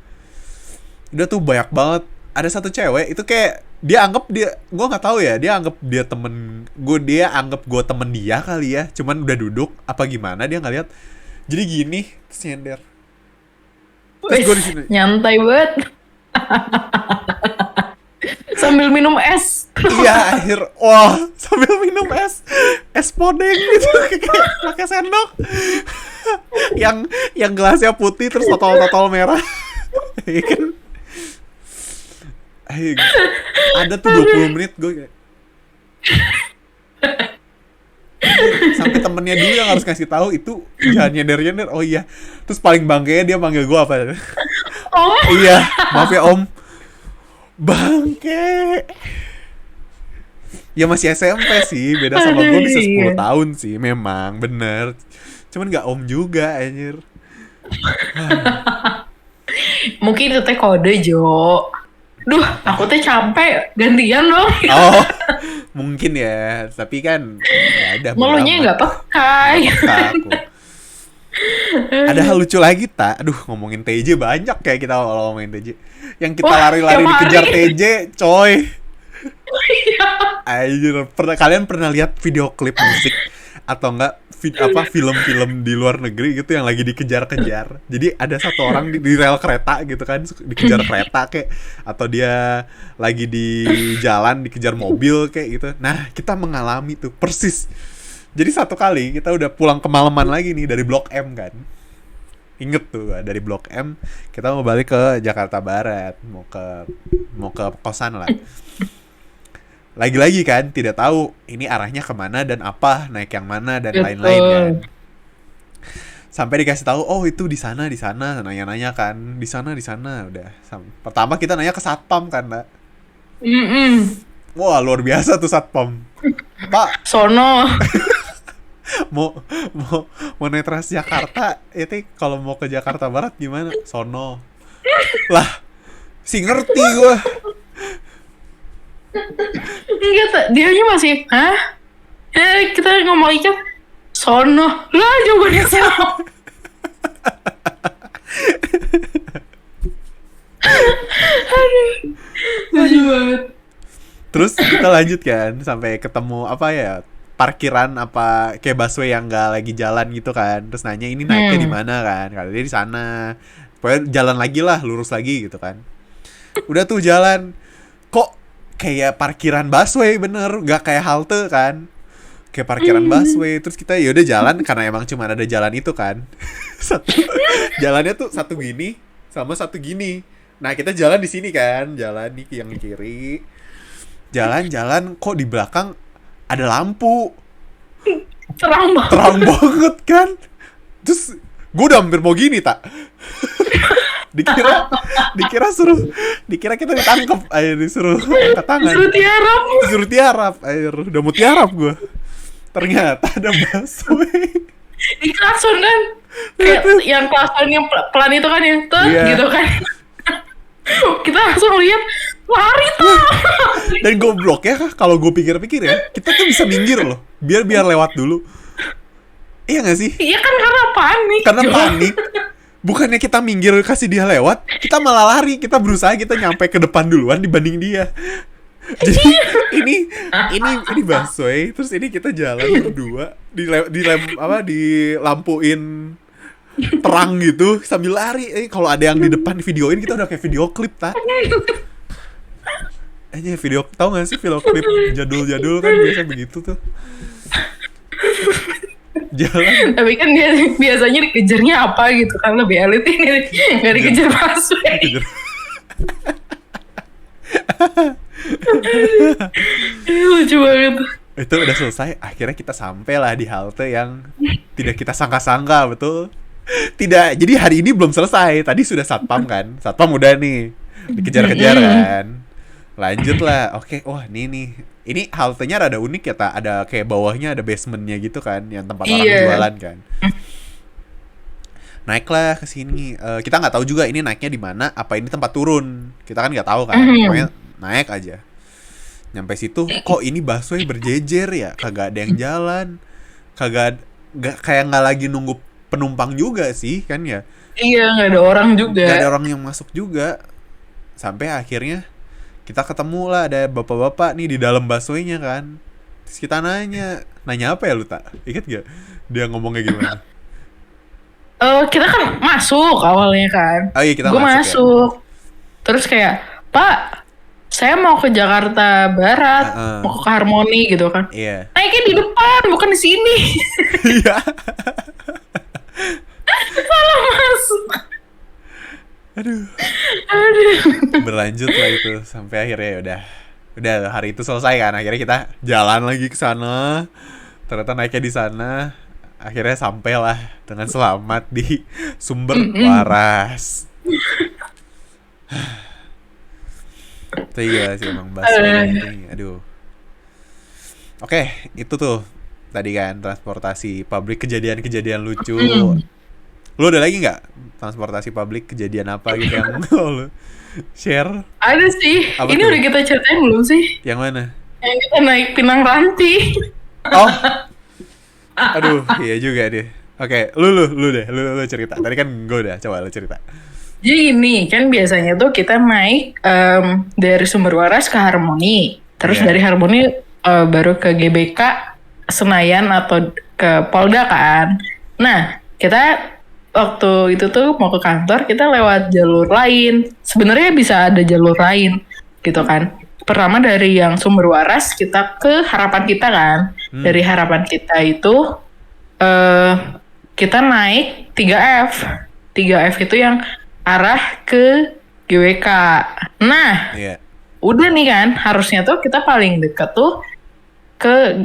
Udah tuh banyak banget. Ada satu cewek itu kayak gue nggak tahu ya, dia anggap anggap gue temen dia kali ya. Cuman udah duduk apa gimana dia nggak lihat. Jadi gini terus nyender. Terus gue di sini. Nyantai banget. Sambil minum es. Iya, sambil minum es podeng gitu, kayak pakai sendok. yang gelasnya putih terus totol merah. Iya kan? Ada tuh 20 menit gue kayak sampai temennya dulu yang harus ngasih tahu itu jangan nyender. Oh iya. Terus paling bangkanya dia manggil gue apa? Oh, Iya, maaf ya Om. Bangke. Ya masih SMP sih, beda sama gue bisa 10 tahun sih, memang bener. Cuman gak Om juga anjir. mungkin itu teh kode Jo. Duh, aku teh capek, gantian dong. Oh, mungkin ya, tapi kan ya udah. Melunya nggak peka. aku. Ada hal lucu lagi tak? Aduh, ngomongin TJ banyak kayak kita kalau ngomongin TJ. Yang kita Wah, lari-lari tiap dikejar hari. TJ, coy. Anjir, kalian pernah lihat video klip musik atau enggak film-film di luar negeri gitu yang lagi dikejar-kejar. Jadi ada satu orang di rel kereta gitu kan, dikejar kereta kayak, atau dia lagi di jalan dikejar mobil kayak gitu. Nah, kita mengalami tuh persis. Jadi satu kali kita udah pulang kemalaman lagi nih dari Blok M kan. Inget tuh, dari Blok M kita mau balik ke Jakarta Barat, mau ke kosan lah. Lagi-lagi kan tidak tahu ini arahnya kemana dan apa, naik yang mana dan lain-lain kan. Sampai dikasih tahu, oh itu di sana, nanya-nanya kan, di sana udah. Pertama kita nanya ke satpam kan, Mbak. Wah, luar biasa tuh satpam. Pak, Sono. mau naik Transjakarta, itu kalau mau ke Jakarta Barat gimana? Sono. Lah, si ngerti gue. Enggak, dianya masih, hah? Kita ngomong ikan, sono. Lah, jawabannya sono. Aduh, lucu banget. Terus kita lanjut kan sampai ketemu apa ya, parkiran apa kayak busway yang nggak lagi jalan gitu kan. Terus nanya ini naiknya di mana kan? Kalau dia di sana. Pokoknya jalan lagi lah, lurus lagi gitu kan. Udah tuh jalan, kok kayak parkiran busway bener, nggak kayak halte kan? Kayak parkiran busway. Terus kita ya udah jalan karena emang cuma ada jalan itu kan. Jalannya tuh satu gini sama satu gini. Nah kita jalan di sini kan, jalan di yang kiri. Jalan kok di belakang ada lampu. Terang banget. Terang banget kan. Terus gue udah hampir mau gini tak. dikira kita ditangkap, ayo disuruh angkat tangan. Disuruh tiarap, ayo udah mau tiarap gue. Ternyata ada busway. Di klakson kan. Kayak yang klakson yang pelan itu kan ya. Tuh, gitu kan. Kita langsung lihat lari tuh. Dan gobloknya kalau gue pikir-pikir ya, kita tuh bisa minggir loh, biar lewat dulu. Iya nggak sih? Iya kan karena panik. Karena panik. Bukannya kita minggir kasih dia lewat, kita malah lari. Kita berusaha kita nyampe ke depan duluan dibanding dia. Jadi ini busway, terus ini kita jalan berdua dilampuin terang gitu sambil lari. Kalau ada yang di depan videoin, kita udah kayak video klip tak? Video, tau gak sih video klip jadul-jadul kan biasa begitu tuh. Jalan. Tapi kan dia biasanya dikejarnya apa gitu kan, lebih elit ini nggak dikejar busway. Lucu banget. Itu udah selesai, akhirnya kita sampai lah di halte yang tidak kita sangka-sangka, betul. Tidak, jadi hari ini belum selesai. Tadi sudah satpam kan, satpam udah nih dikejar-kejar kan. Lanjut lah, oke, wah nih. Ini haltenya rada unik ya, tak? Ada kayak bawahnya ada basementnya gitu kan, yang tempat orang jualan kan. Naiklah ke sini. Kita nggak tahu juga ini naiknya di mana, apa ini tempat turun. Kita kan nggak tahu kan. Pokoknya naik aja. Nyampe situ, kok ini busway berjejer ya? Kagak ada yang jalan. Kayak nggak lagi nunggu penumpang juga sih kan ya. Iya, nggak ada orang juga. Nggak ada orang yang masuk juga. Sampai akhirnya kita ketemu lah ada bapak-bapak nih di dalam busway-nya kan. Terus kita nanya apa ya lu tak? Ingat gak? Dia ngomongnya gimana? Kita kan masuk awalnya kan. Oh iya, kita Gue Ya? masuk. Terus kayak, Pak, saya mau ke Jakarta Barat, mau ke Harmoni gitu kan. Iya. Naiknya di depan, bukan di sini. Iya. Salah masuk. Aduh. Berlanjut lah itu sampai akhirnya udah hari itu selesai kan. Akhirnya kita jalan lagi ke sana. Ternyata naiknya di sana. Akhirnya sampailah dengan selamat di Sumber Waras. Itu iya sih emang busway ini. Aduh. Oke, itu tuh tadi kan transportasi publik, kejadian-kejadian lucu. Lu ada lagi nggak transportasi publik kejadian apa gitu yang lu share? Ada sih. Apa ini tuh? udah kita ceritain belum sih? Yang mana? Yang kita naik Pinang Ranti. Oh. Aduh, iya juga deh. Oke, lu deh, lu cerita. Tadi kan gue udah, coba lu cerita. Jadi gini, kan biasanya tuh kita naik dari Sumber Waras ke Harmoni. Terus dari Harmoni baru ke GBK Senayan atau ke Polda kan. Nah, kita waktu itu tuh mau ke kantor, kita lewat jalur lain. Sebenarnya bisa ada jalur lain gitu kan. Pertama dari yang Sumber Waras kita ke Harapan Kita kan. Dari Harapan Kita itu kita naik 3F. 3F itu yang arah ke GWK. Nah, udah nih kan, harusnya tuh kita paling deket tuh ke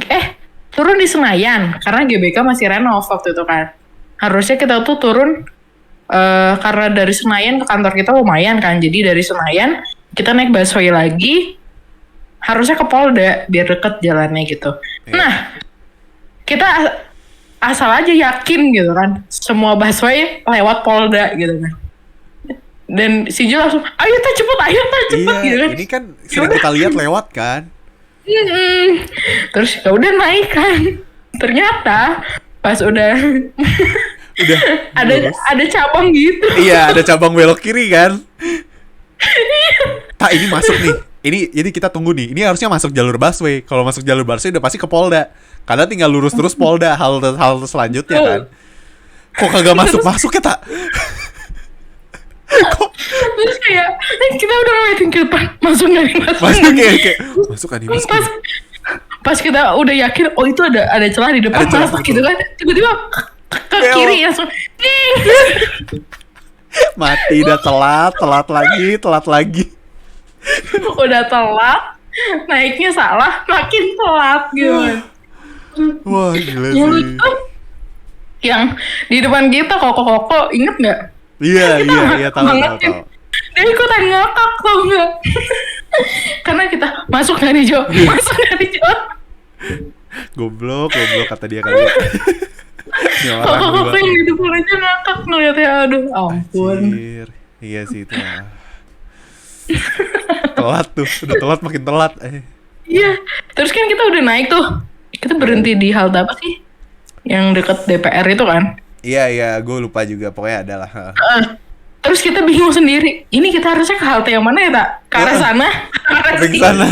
turun di Senayan karena GBK masih renov waktu itu kan. Harusnya kita tuh turun karena dari Senayan ke kantor kita lumayan kan. Jadi dari Senayan kita naik busway lagi, harusnya ke Polda biar deket jalannya gitu. Nah, kita asal aja yakin gitu kan, semua busway lewat Polda gitu kan. Dan si Jo langsung, ayo cepet gitu kan. Ini kan sudah kita lihat lewat kan. Terus ya udah naik kan. Ternyata pas udah ada cabang gitu. Iya, ada cabang belok kiri kan. Tak, ini masuk nih. Ini kita tunggu nih. Ini harusnya masuk jalur busway. Kalau masuk jalur busway udah pasti ke Polda. Karena tinggal lurus terus Polda halte selanjutnya kan. Kok kagak masuk ya tak? Kok? Terus kayak kita udah ngeliatin ke depan, masuk kayak masuk kan ini. Pas kita udah yakin, oh itu ada celah di depan, masuk gitu kan. Tiba-tiba ke kiri langsung mati, udah telat lagi. Udah telat, naiknya salah, makin telat gitu. Wah, gila sih. Yang di depan kita koko inget nggak? Iya, tahu. Dia ikutan ngakak tau nggak? Karena kita masuk dari Jo. Goblok kata dia kali. Koko yang di depan aja ngakak ngeliatnya, aduh ampun. Iya sih itu. Telat tuh, udah telat makin telat. Iya, terus kan kita udah naik tuh. Kita berhenti di halte apa sih? Yang deket DPR itu kan? Iya, gue lupa juga. Pokoknya ada lah. Terus kita bingung sendiri. Ini kita harusnya ke halte yang mana ya, tak? Ke arah sana? Sampai ke sana.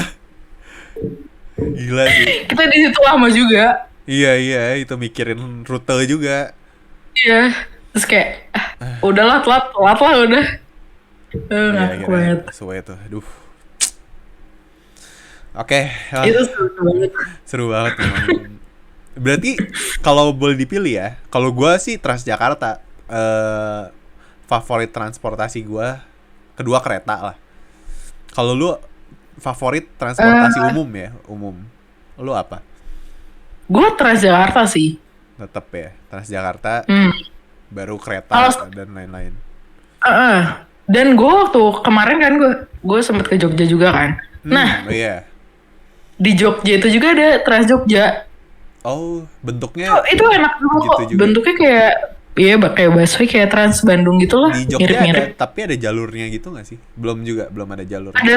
Gila sih. Kita di situ lama juga. Iya, itu mikirin rute juga. Iya. Terus kayak, udahlah telat lah udah. Iya, Nggak kuat. sesuai tuh. Aduh. Oke, Itu seru banget. seru banget memang. Berarti kalau boleh dipilih ya, kalau gue sih Transjakarta, favorit transportasi gue, kedua kereta lah. Kalau lu favorit transportasi umum ya, umum, lu apa? Gue Transjakarta sih. Tetep ya, Transjakarta, baru kereta dan lain-lain. Dan gue waktu kemarin kan gue sempet ke Jogja juga kan. Nah, Iya. di Jogja itu juga ada Trans Jogja. Oh, bentuknya Itu enak juga gitu kok. juga. Bentuknya kayak busway kayak Trans Bandung gitu lah. Di Jogja Mirip-mirip. tapi ada jalurnya gitu nggak sih? Belum ada jalur. Ada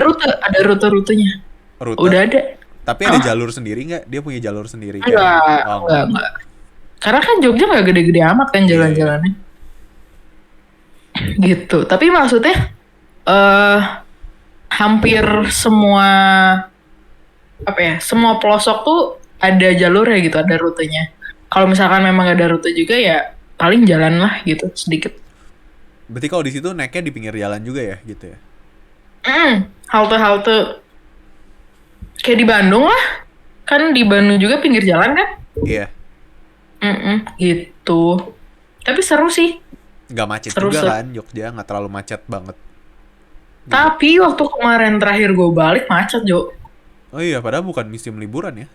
rute-rutenya. Rute. Udah ada. Tapi ada jalur sendiri nggak? Dia punya jalur sendiri kan? Enggak. Karena kan Jogja nggak gede-gede amat kan jalan-jalannya. Gitu. Tapi maksudnya hampir semua semua pelosok tuh ada jalurnya gitu, ada rutenya. Kalau misalkan memang gak ada rute juga ya paling jalan lah gitu sedikit. Berarti kalau di situ naiknya di pinggir jalan juga ya gitu ya? Halte-halte kayak di Bandung lah. Kan di Bandung juga pinggir jalan kan? Iya. Gitu. Tapi seru sih. Nggak macet Seru. juga kan Jogja, nggak terlalu macet banget. Tapi waktu kemarin terakhir gue balik macet, Jo. Oh iya, padahal bukan musim liburan ya?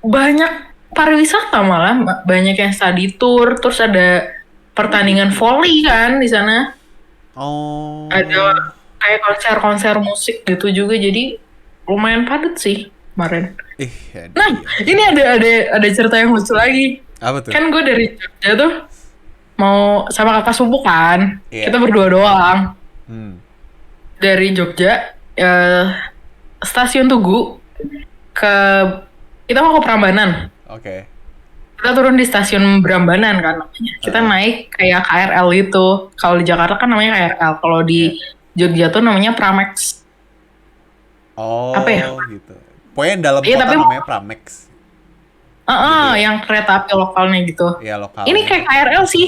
Banyak pariwisata malah, banyak yang study tour, terus ada pertandingan volley kan di sana. Oh. Ada kayak konser-konser musik gitu juga, jadi lumayan padat sih kemarin. Nah, ini ada cerita yang lucu lagi. Apa tuh? Kan gue dari Jogja tuh mau sama kakak sepupu kan, Iya. kita berdua doang. Dari Jogja, stasiun Tugu kita mau ke Prambanan. Oke. Kita turun di stasiun Brambanan kan namanya. Kita naik kayak KRL itu. Kalau di Jakarta kan namanya KRL. Kalau di Jogja tuh namanya Pramex. Oh, Apa ya? gitu. Pokoknya yang dalam Iya, kota tapi- namanya Pramex. Yang kereta api lokalnya gitu. Iya, lokal. Ini kayak KRL sih.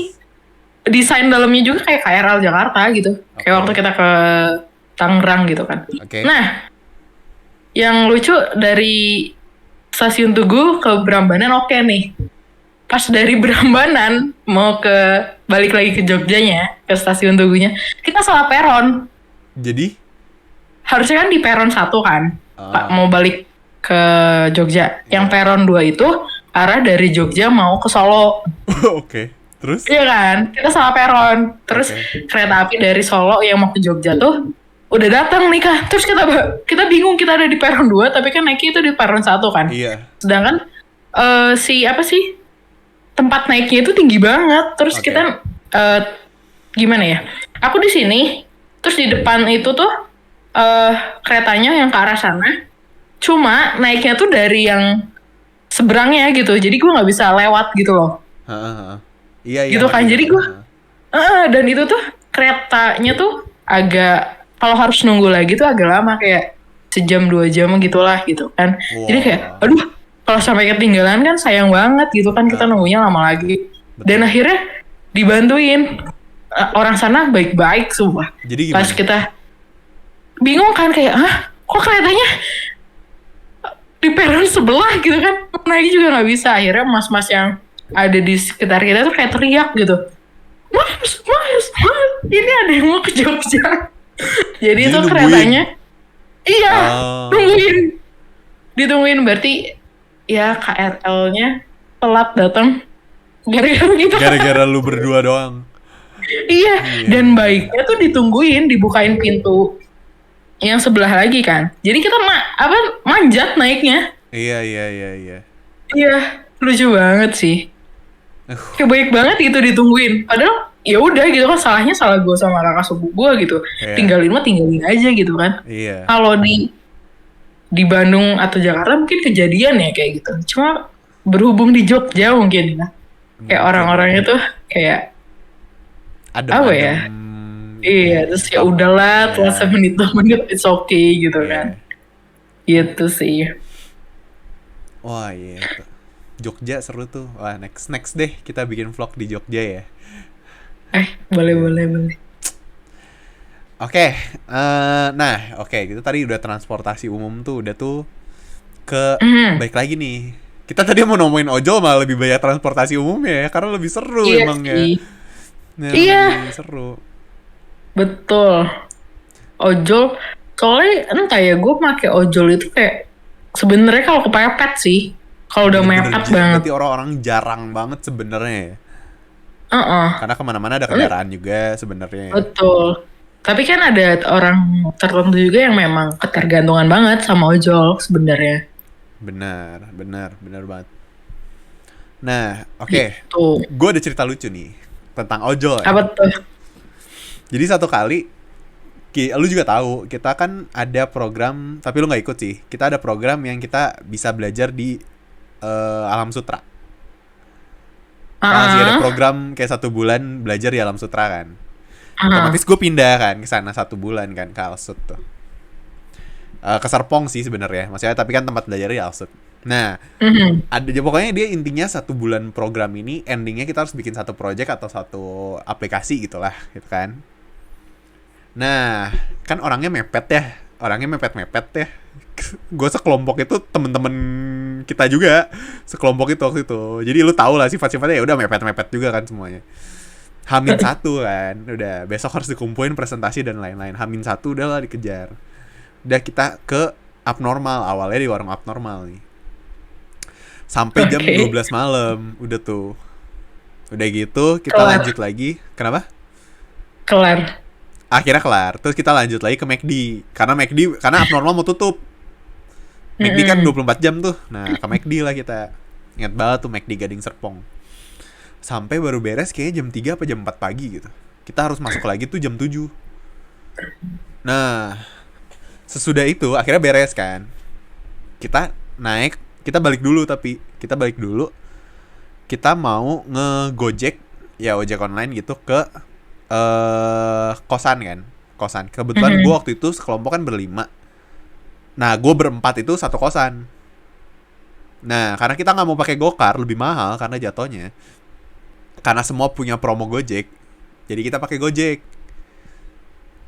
Desain dalamnya juga kayak KRL Jakarta gitu. Kayak waktu kita ke Tangerang gitu kan. Oke. Nah, yang lucu dari stasiun Tugu ke Brambanan oke nih. Pas dari Brambanan mau balik lagi ke Jogjanya, ke stasiun Tugunya, kita salah peron. Jadi? Harusnya kan di peron 1 kan, Pak, mau balik ke Jogja. Yang peron 2 itu arah dari Jogja mau ke Solo. Oke. Terus? Iya kan? Kita salah peron. Terus kereta api dari Solo yang mau ke Jogja tuh udah datang nih Kak. Terus kita bingung, kita ada di peron 2 tapi kan naiknya itu di peron 1 kan. Iya. Sedangkan tempat naiknya itu tinggi banget. Terus kita gimana ya? Aku di sini, terus di depan itu tuh keretanya yang ke arah sana. Cuma naiknya tuh dari yang seberangnya gitu. Jadi gue nggak bisa lewat gitu loh. Iya. Gitu kan. Jadi gue dan itu tuh keretanya tuh agak, kalau harus nunggu lagi tuh agak lama, kayak sejam 2 jam gitulah gitu kan. Jadi kayak aduh, kalau sampai ketinggalan kan sayang banget gitu kan, kita nunggunya lama lagi. Dan akhirnya dibantuin orang sana baik-baik sumpah. Jadi gimana? Pas kita bingung kan kayak kok keretanya di peron sebelah gitu kan, naik juga nggak bisa. Akhirnya mas-mas yang ada di sekitar kita tuh kayak teriak gitu, mas, ini ada yang mau ke Jogja. Jadi itu nungguin. keretanya ditungguin, berarti ya KRL-nya telat datang gara-gara gitu. Gara-gara lu berdua doang. Iya, dan baiknya tuh ditungguin, dibukain pintu yang sebelah lagi kan. Jadi kita manjat naiknya. Iya. Iya, lucu banget sih. Kayak baik banget gitu ditungguin. Padahal ya udah gitu kan, salahnya salah gue sama kakak sepupu gue gitu. Tinggalin aja gitu kan. Iya. Kalau di Bandung atau Jakarta mungkin kejadian ya kayak gitu. Cuma berhubung di Jogja mungkin ya. Kayak mungkin orang-orangnya tuh kayak apa adem-adem ya? Iya, terus ya udahlah, telat ya. semenit 2 menit, it's okay gitu kan. Iya. Gitu sih. Wah, iya tuh. Jogja seru tuh. Wah, next next deh kita bikin vlog di Jogja ya. Boleh, Iya. boleh, boleh. Oke, nah oke gitu tadi udah transportasi umum tuh udah tuh ke Hmm, baik lagi nih. Kita tadi mau ngomongin ojol malah lebih banyak transportasi umumnya ya karena lebih seru iya emang ya. sih. Nah, Iya, lebih seru. betul. Ojol, soalnya entah ya, gue pakai ojol itu kayak sebenarnya kalau kepepet sih, kalau udah Bener-bener mepet banget. berarti orang-orang jarang banget sebenarnya ya. Heeh. Karena kemana-mana ada kendaraan juga sebenarnya ya. Betul. Tapi kan ada orang tertentu juga yang memang ketergantungan banget sama ojol sebenarnya. Benar, benar, benar banget. Nah, oke. Gitu. Gue ada cerita lucu nih tentang ojol ya. Apa tuh? Jadi satu kali, lu juga tahu, kita kan ada program, tapi lu nggak ikut sih. Kita ada program yang kita bisa belajar di Alam Sutra. Tahu nggak sih ada Ah, program kayak 1 bulan belajar di Alam Sutra kan. ah, Otomatis gue pindah kan ke sana 1 bulan kan ke Alsut tuh. Ke Serpong sih sebenarnya, maksudnya tapi kan tempat belajar di Alsut. Nah, mhm, ada pokoknya dia intinya 1 bulan program ini endingnya kita harus bikin satu project atau satu aplikasi gitulah gitu kan. Nah, kan orangnya mepet-mepet ya. Gue sekelompok itu temen-temen kita juga sekelompok itu waktu itu. Jadi lu tau lah sifat-sifatnya ya udah mepet-mepet juga kan semuanya. Hamin 1 kan, udah besok harus dikumpulin presentasi dan lain-lain. Hamin 1 udah lah dikejar. Udah kita ke abnormal, awalnya di warung abnormal nih. Sampai jam oke, 12 malam, udah tuh. Udah gitu kita lanjut kelar, lagi. Kenapa? kelar. Akhirnya kelar. Terus kita lanjut lagi ke McD. Karena abnormal mau tutup. McD kan Mhm. 24 jam tuh. Nah, ke McD lah kita. Ingat banget tuh McD Gading Serpong. Sampai baru beres kayaknya jam 3 apa jam 4 pagi gitu. Kita harus masuk lagi tuh jam 7. Nah, sesudah itu akhirnya beres kan. Kita naik, kita balik dulu tapi kita balik dulu. Kita mau ngegojek ya ojek online gitu ke kosan kan. Kosan. Kebetulan gue Mhm. waktu itu sekelompok kan berlima. Nah, gue berempat itu satu kosan. Nah, karena kita nggak mau pakai Gokar lebih mahal karena jatuhnya. Karena semua punya promo Gojek, jadi kita pakai Gojek.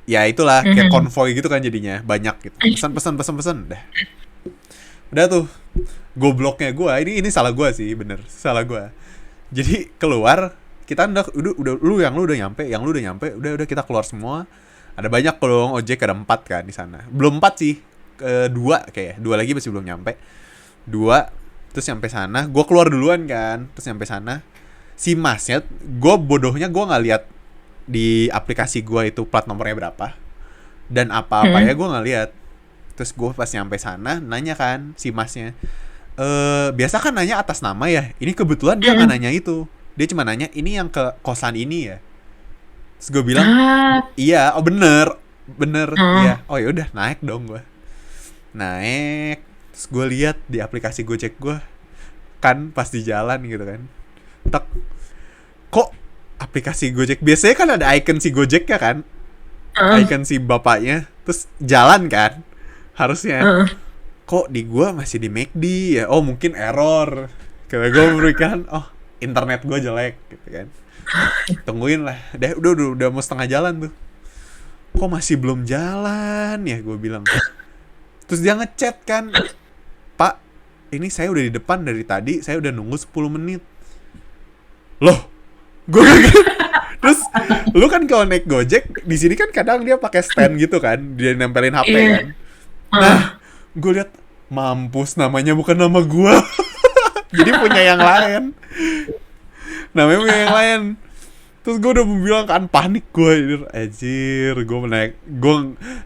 Ya itulah kayak Mhm. konvoy gitu kan jadinya banyak gitu. Pesan dah. Udah tuh gobloknya gue ini salah gue sih bener salah gue. Jadi keluar kita udah lu udah nyampe udah kita keluar semua. Ada banyak kalau ojek ada 4 kan di sana. Belum 4 sih. Dua kayak dua lagi masih belum nyampe. Dua terus nyampe sana gue keluar duluan kan terus nyampe sana si masnya gue bodohnya gue nggak lihat di aplikasi gue itu plat nomornya berapa dan apa-apa ya Mhm. gue nggak lihat. Terus gue pas nyampe sana nanya kan si masnya, biasa kan nanya atas nama ya, ini kebetulan dia nggak Mhm. nanya itu, dia cuma nanya ini yang ke kosan ini ya. Terus gue bilang Ah, iya, oh bener bener heeh. iya, oh ya udah naik dong gue. Naik terus gue lihat di aplikasi Gojek gue kan pas di jalan gitu kan, tek, kok aplikasi Gojek biasanya kan ada icon si Gojek ya kan, Heeh. icon si bapaknya terus jalan kan harusnya, Heeh. kok di gua masih di McD ya, oh mungkin error karena gue berikan oh internet gue jelek gitu kan. Tungguin lah udah mau setengah jalan tuh, kok masih belum jalan ya gue bilang. Terus dia ngechat kan, pak ini saya udah di depan dari tadi, saya udah nunggu 10 menit. Loh, gue kaget. Terus lu kan kalau naik Gojek di sini kan kadang dia pakai stand gitu kan, dia nempelin HP Iya. kan. Nah, Heeh. gue lihat mampus namanya bukan nama gue. Jadi punya yang lain. Namanya punya yang lain. Terus gue udah mau bilang kan panik gue, anjir, gue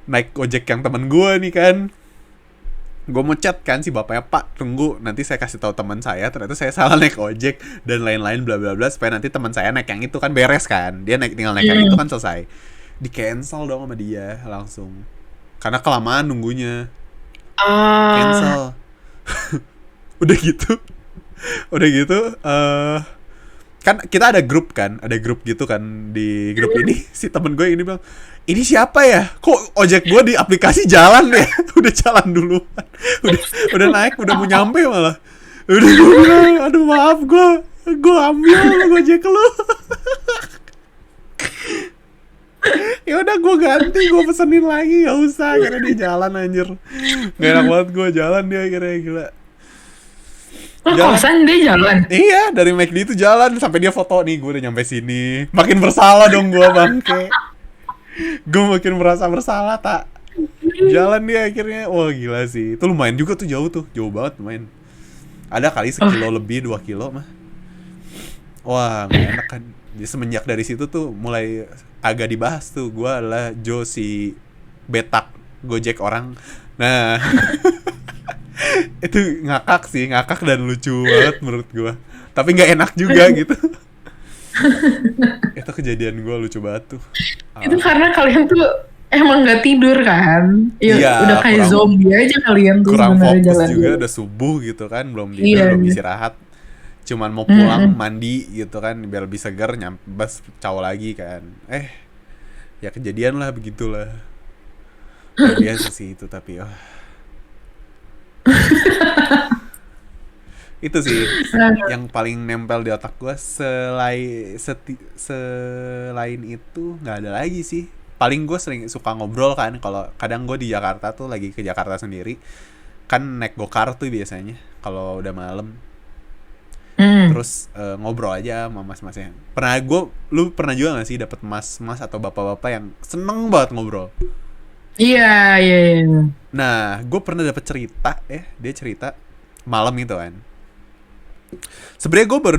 naik ojek yang teman gue nih kan. Gue mau chat kan si bapaknya, pak tunggu nanti saya kasih tahu teman saya ternyata saya salah naik ojek dan lain-lain bla bla bla supaya nanti teman saya naik yang itu kan beres kan, dia tinggal naik yang itu Mhm. kan selesai. Di cancel dong sama dia langsung karena kelamaan nunggunya. Ah, Cancel. Udah gitu udah gitu kan kita ada grup gitu kan, di grup ini si temen gue ini bilang, ini siapa ya, kok ojek gue di aplikasi jalan ya. Udah jalan dulu, udah naik, udah mau nyampe malah udah gue bilang, aduh maaf, gue ambil ojek lu. Ya udah gue ganti, gue pesenin lagi, gak usah, karena dia jalan anjir, gak enak banget gue jalan dia akhirnya, gila. Oh, Jalan. kosan dia jalan. Iya, dari McD itu jalan sampai dia foto nih, gue udah nyampe sini. Makin bersalah dong gue, bangke. Gue makin merasa bersalah, tak. Jalan dia akhirnya. Wah, gila sih. Itu lumayan juga tuh, jauh tuh. Jauh banget lumayan. Ada kali sekilo lebih, 2 kilo mah. Wah, gak enak kan. Jadi semenjak dari situ tuh mulai agak dibahas tuh. Gue adalah Joe, si betak Gojek orang. Nah, itu ngakak dan lucu banget menurut gue, tapi nggak enak juga gitu. Itu kejadian gue lucu banget tuh. Itu karena kalian tuh emang nggak tidur kan? Ya, Iya, udah kayak zombie aja kalian tuh kurang sebenarnya fokus jalan. juga, udah subuh gitu kan, belum tidur, Iya, belum iya. istirahat, cuman mau pulang mandi gitu kan biar lebih segar, bas caw lagi kan. Ya kejadian lah begitulah. Luar biasa sih itu, tapi itu sih yang paling nempel di otak gue. Selain itu nggak ada lagi sih. Paling gue sering suka ngobrol kan, kalau kadang gue di Jakarta tuh, lagi ke Jakarta sendiri kan, naik gokar tuh biasanya kalau udah malam. Terus ngobrol aja sama mas-masnya. Lu pernah juga gak sih dapet mas-mas atau bapak-bapak yang seneng banget ngobrol? Iya, iya, iya. Nah, gue pernah dapet cerita, dia cerita malam itu kan. Sebenarnya gue baru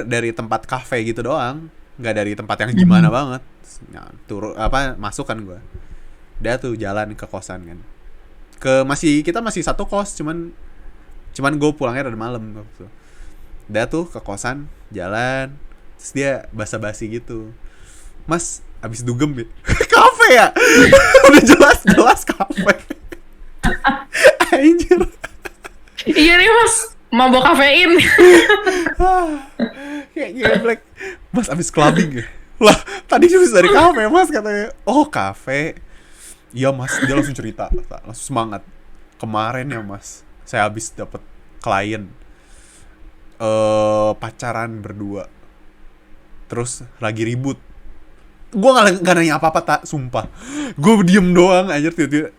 dari tempat kafe gitu doang, nggak dari tempat yang gimana banget. Nah, masuk kan gue. Dia tuh jalan ke kosan kan. Kita masih satu kos, cuman gue pulangnya udah malam gitu. Dia tuh ke kosan, jalan, terus dia basa-basi gitu. Mas, abis dugem ya? Kafe ya? Udah jelas kafe. Anjir. Iya nih mas, mabok kafein. Kayak geblek. Mas abis clubbing ya? Lah, tadi habis dari kafe mas, katanya. Oh, kafe. Iya mas, dia langsung cerita, langsung semangat. Kemarin ya mas, saya habis dapet klien, pacaran berdua, terus lagi ribut. Gue gak nanya apa-apa, tak, sumpah. Gue diem doang aja, tiba-tiba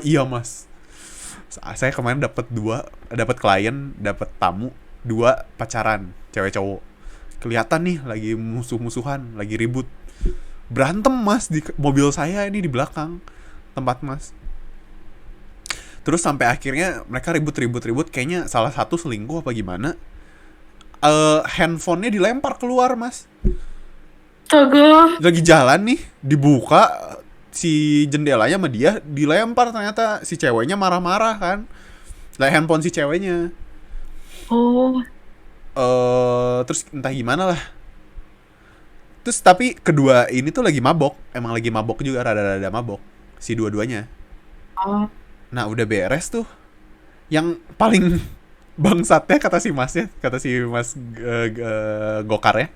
iya mas. Saya kemarin dapat klien, dapat tamu, 2 pacaran, cewek cowok. Kelihatan nih lagi musuh-musuhan, lagi ribut. Berantem mas di mobil saya ini, di belakang tempat mas. Terus sampai akhirnya mereka ribut, kayaknya salah satu selingkuh apa gimana. Handphonenya dilempar keluar mas. Astaga. Lagi jalan nih, dibuka si jendelanya sama dia, dilempar, ternyata si ceweknya marah-marah kan. Lah, handphone si ceweknya. Oh. Terus entah gimana lah. Terus tapi kedua ini tuh lagi mabok, emang lagi mabok juga, rada-rada mabok si dua-duanya. Oh. Nah, udah beres tuh. Yang paling bangsatnya kata si mas gokarnya.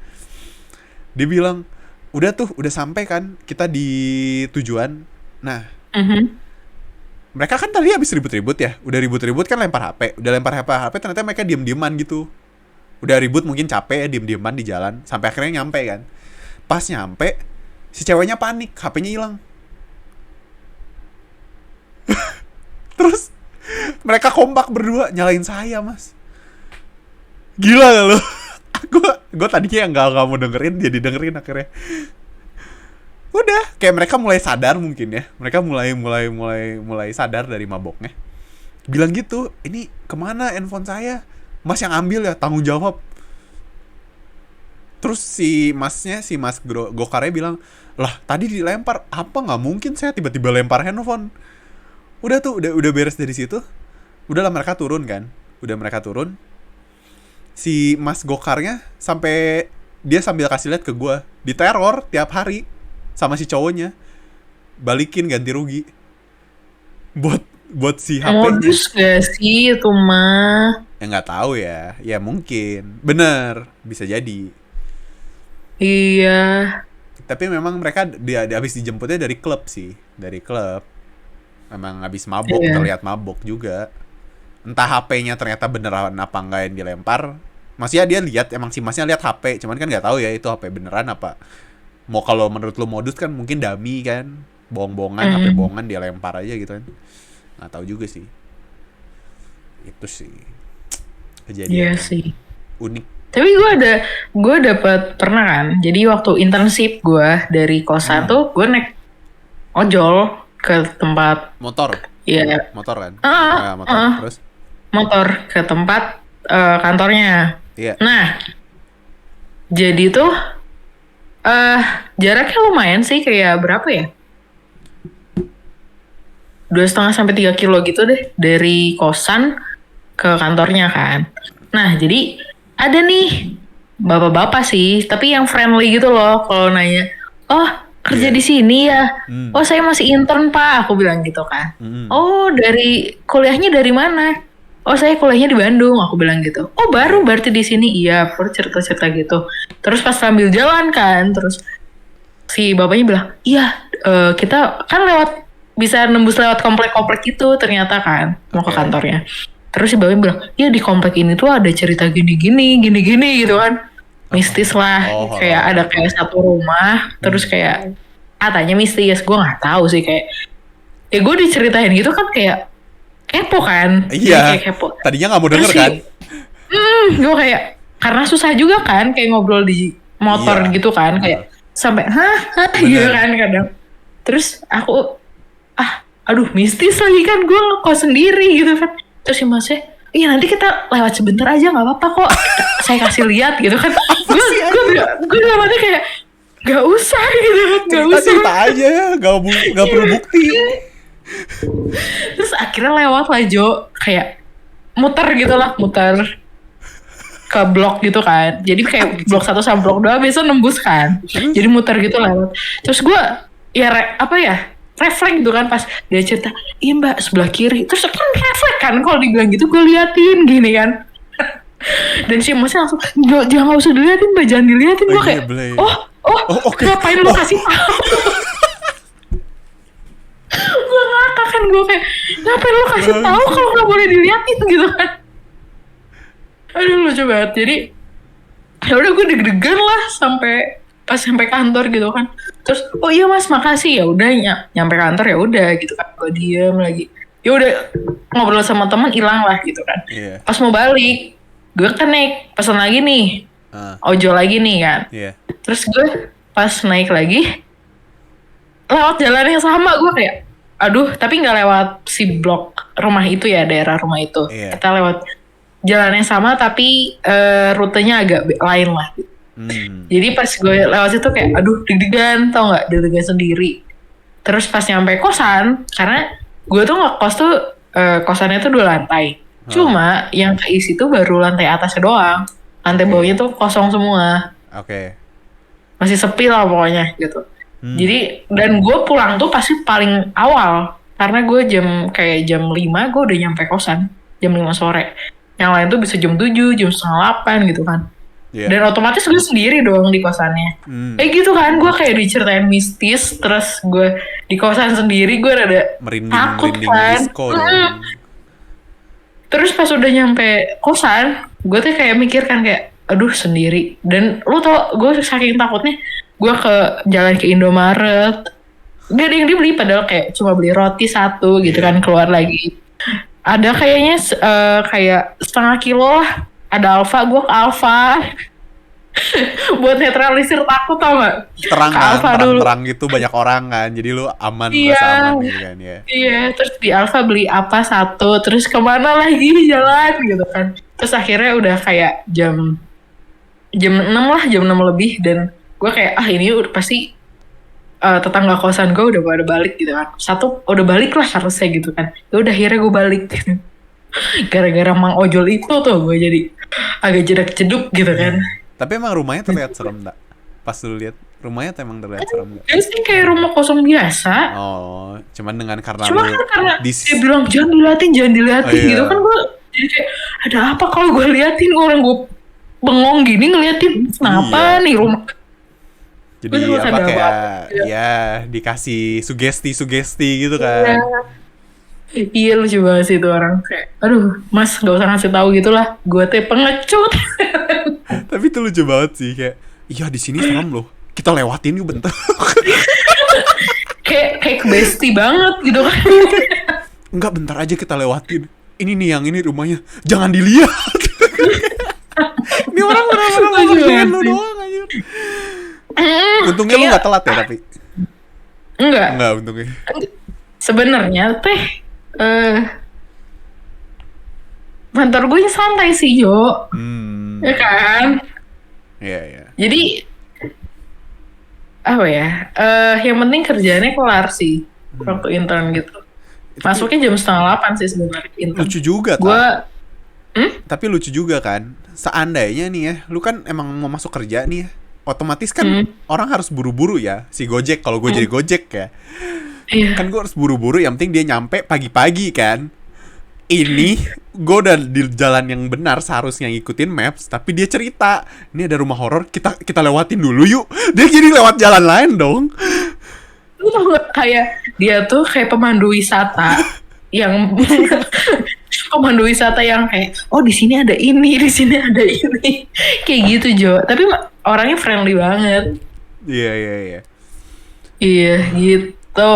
Dia bilang, udah sampai kan kita di tujuan. Nah, mereka kan tadi habis ribut-ribut ya. Udah ribut-ribut kan, lempar HP. Udah lempar HP, ternyata mereka diem-dieman gitu. Udah ribut mungkin capek ya, diem-dieman di jalan. Sampai akhirnya nyampe kan. Pas nyampe, si ceweknya panik, HP-nya hilang. Terus mereka kompak berdua nyalain saya mas. Gila gak lo? Gue tadinya yang gak mau dengerin, jadi dengerin akhirnya. Udah, kayak mereka mulai sadar mungkin ya. Mereka mulai sadar dari maboknya. Bilang gitu, ini kemana handphone saya? Mas yang ambil ya, tanggung jawab. Terus si mas gokarnya bilang, lah tadi dilempar, apa nggak mungkin saya tiba-tiba lempar handphone. Udah tuh, udah beres dari situ. Udahlah, mereka turun kan. Si mas gokarnya dia sambil kasih lihat ke gue, diteror tiap hari sama si cowoknya, balikin ganti rugi buat si HP-nya. Modus gak sih itu mah? Ya nggak tahu ya. Ya mungkin. Bener, bisa jadi. Iya. Tapi memang mereka dia habis dijemputnya dari klub sih, dari klub. Memang habis mabok, Iya. terlihat mabok juga. Entah HP-nya ternyata beneran apa enggak yang dilempar. Masih dia lihat emang si Masnya lihat HP, cuman kan nggak tahu ya itu HP beneran apa. Mau kalau menurut lu modus kan mungkin dummy kan, bohong-bohongan, HP Mm, bohongan dia lempar aja gitu kan. Nggak tahu juga sih. Itu sih iya kejadian yang sih. unik. Tapi gue dapet pernah kan. Jadi waktu internship gue dari kosan Hmm. tuh gue naik ojol ke tempat, Motor, ya, motor kan? ah, Ah, motor. Terus? motor ke tempat kantornya. Iya. Nah, jadi tuh eh jaraknya lumayan sih, kayak berapa ya? 2,5 sampai 3 kilo gitu deh dari kosan ke kantornya kan. Nah, jadi ada nih bapak-bapak sih, tapi yang friendly gitu loh kalau nanya, "Oh, kerja Iya. di sini ya?" Hmm. "Oh, saya masih intern, Pak." Aku bilang gitu kan. Hmm. "Oh, dari kuliahnya dari mana?" "Oh, saya kuliahnya di Bandung." Aku bilang gitu. "Oh, baru Iya. berarti di sini." Iya, aku cerita-cerita gitu. Terus pas sambil jalan kan, terus si bapaknya bilang, "Iya, kita kan bisa nembus lewat komplek-komplek gitu ternyata kan, mau ke Oke. kantornya." Terus si bapaknya bilang, "Ya di komplek ini tuh ada cerita gini-gini, gini-gini," gitu kan. Mistis lah, Oh, kayak horor. ada kayak satu rumah, terus kayak katanya mistis, gue nggak tahu sih, kayak ya gue diceritain gitu kan kayak kepo kan. Jadi Iya. kayak kepo. Tadinya nggak mau Terus denger kan? gue kayak, karena susah juga kan kayak ngobrol di motor Iya. gitu kan, kayak sampai hah Bener. gitu kan kadang. Terus aku aduh mistis lagi kan, gue ngekos sendiri gitu kan. Terus si masnya, "Iya nanti kita lewat sebentar aja nggak apa-apa kok, saya kasih lihat," gitu kan. Gue dalam hati kayak nggak usah gitu kan, nggak usah. Cerita aja, nggak perlu bukti. Terus akhirnya lewat lah Jo, kayak muter gitu lah, muter ke blok gitu kan. Jadi kayak blok 1 sama blok 2 biasa nembus kan. Jadi muter gitu lewat. Terus gue ya refleks gitu kan pas dia cerita, "Iya Mbak, sebelah kiri." Terus kan refleks kan kalau dibilang gitu, gue liatin gini kan. Dan si masnya langsung, Jangan usah diliatin Mbak, jangan diliatin." Gue kayak, Blay. oh Oke. ngapain lo kasih tahu?" Gue ngakak kan, gue kayak, ngapain lo kasih tahu kalau nggak boleh diliatin gitu kan. Aduh lucu banget. Jadi ya udah gue deg-degan lah sampai kantor gitu kan. Terus, "Oh iya Mas, makasih." Ya udah nyampe kantor ya udah gitu kan. Gue diem lagi. Ya udah ngobrol sama teman hilang lah gitu kan. Iya. Pas mau balik, gue kan naik pesan lagi nih. Ojol lagi nih kan. Iya. Terus gue pas naik lagi lewat jalan yang sama, gue kayak aduh, tapi nggak lewat si blok rumah itu ya, daerah rumah itu. Iya. Kita lewat jalan yang sama tapi rutenya agak lain lah. Jadi pas gue lewat situ kayak aduh deg-degan, tau nggak, deg-degan sendiri. Terus pas nyampe kosan, karena gue tuh ngekos tuh kosannya tuh 2 lantai. Cuma yang keisi tuh baru lantai atasnya doang. Lantai bawahnya tuh kosong semua. Oke. Masih sepi lah pokoknya gitu. Jadi dan gue pulang tuh pasti paling awal, karena gue jam 5 gue udah nyampe kosan, jam 5 sore. Yang lain tuh bisa jam 7, jam setengah 8 gitu kan. Iya. Dan otomatis gue sendiri dong di kosannya. Kayak gitu kan, gue kayak diceritain mistis, terus gue di kosan sendiri, gue rada takut Merinding kan. disco dong. Terus pas udah nyampe kosan, gue tuh kayak mikir kan kayak, aduh sendiri. Dan lu tau, gue saking takutnya, gue jalan ke Indomaret, gak ada yang dibeli, padahal kayak cuma beli roti 1 gitu kan, keluar lagi. Ada kayaknya kayak setengah kilo lah, ada Alfa, gue ke Alfa. Buat netralisir takut, tau gak? Terang Ke kan, Alfa dulu. terang gitu banyak orang kan. Jadi lu aman, Iya. merasa aman gitu kan ya. Iya, terus di Alfa beli apa 1, terus kemana lagi jalan gitu kan. Terus akhirnya udah kayak jam 6 lah, jam 6 lebih, dan gue kayak ini udah pasti tetangga kosan gue udah pada balik gitu kan. 1 udah balik lah harusnya gitu kan. Ya udah akhirnya gue balik. Gara-gara Mang Ojol itu tuh gue jadi agak jedak-jeduk gitu kan. Tapi emang rumahnya terlihat serem enggak? Pas lu lihat rumahnya tuh emang terlihat serem enggak? Ya sih kayak rumah kosong biasa. Oh, cuman dengan karena Cuma lu kan karena di dia bilang jangan diliatin Oh, iya. gitu kan, gue jadi kayak ada apa kalau gue liatin orang gue bengong gini ngeliatin kenapa Iya. nih rumah. Jadi Gue sama apa sadar kayak banget. ya dikasih sugesti gitu kan. Iya lucu banget sih itu orang kayak, aduh mas gak usah ngasih tahu gitulah, gue teh pengecut. Tapi itu lucu banget sih kayak, iya di sini serem loh. Kita lewatin yuk bentar. kayak bestie banget gitu kan. Enggak, bentar aja kita lewatin. Ini nih yang ini rumahnya. Jangan dilihat. Ini orang bener-bener Lucu ngerjain banget lu sih. doang aja. Untungnya lu Kayak- gak telat ya tapi. Enggak, Enggak untungnya. sebenarnya teh kantor gue santai sih Jo, ya kan. Iya, iya. Jadi apa ya? Yang penting kerjaannya kelar sih waktu intern gitu. Masuknya jam 7:30 sih sebenarnya intern. Lucu juga, Gue Tapi lucu juga kan. Seandainya nih ya, lu kan emang mau masuk kerja nih ya. Otomatis kan orang harus buru-buru ya. Si Gojek, kalau gue jadi Gojek ya. iya. Kan gue harus buru-buru, yang penting dia nyampe pagi-pagi kan. Ini gue udah di jalan yang benar, seharusnya ngikutin maps, tapi dia cerita ini ada rumah horor, kita lewatin dulu yuk. Dia jadi lewat jalan lain dong. Lu tau gak kayak dia tuh kayak pemandu wisata yang pemandu wisata yang kayak oh di sini ada ini, di sini ada ini. Kayak gitu Jo. Tapi orangnya friendly banget. Iya, iya, iya. Iya gitu.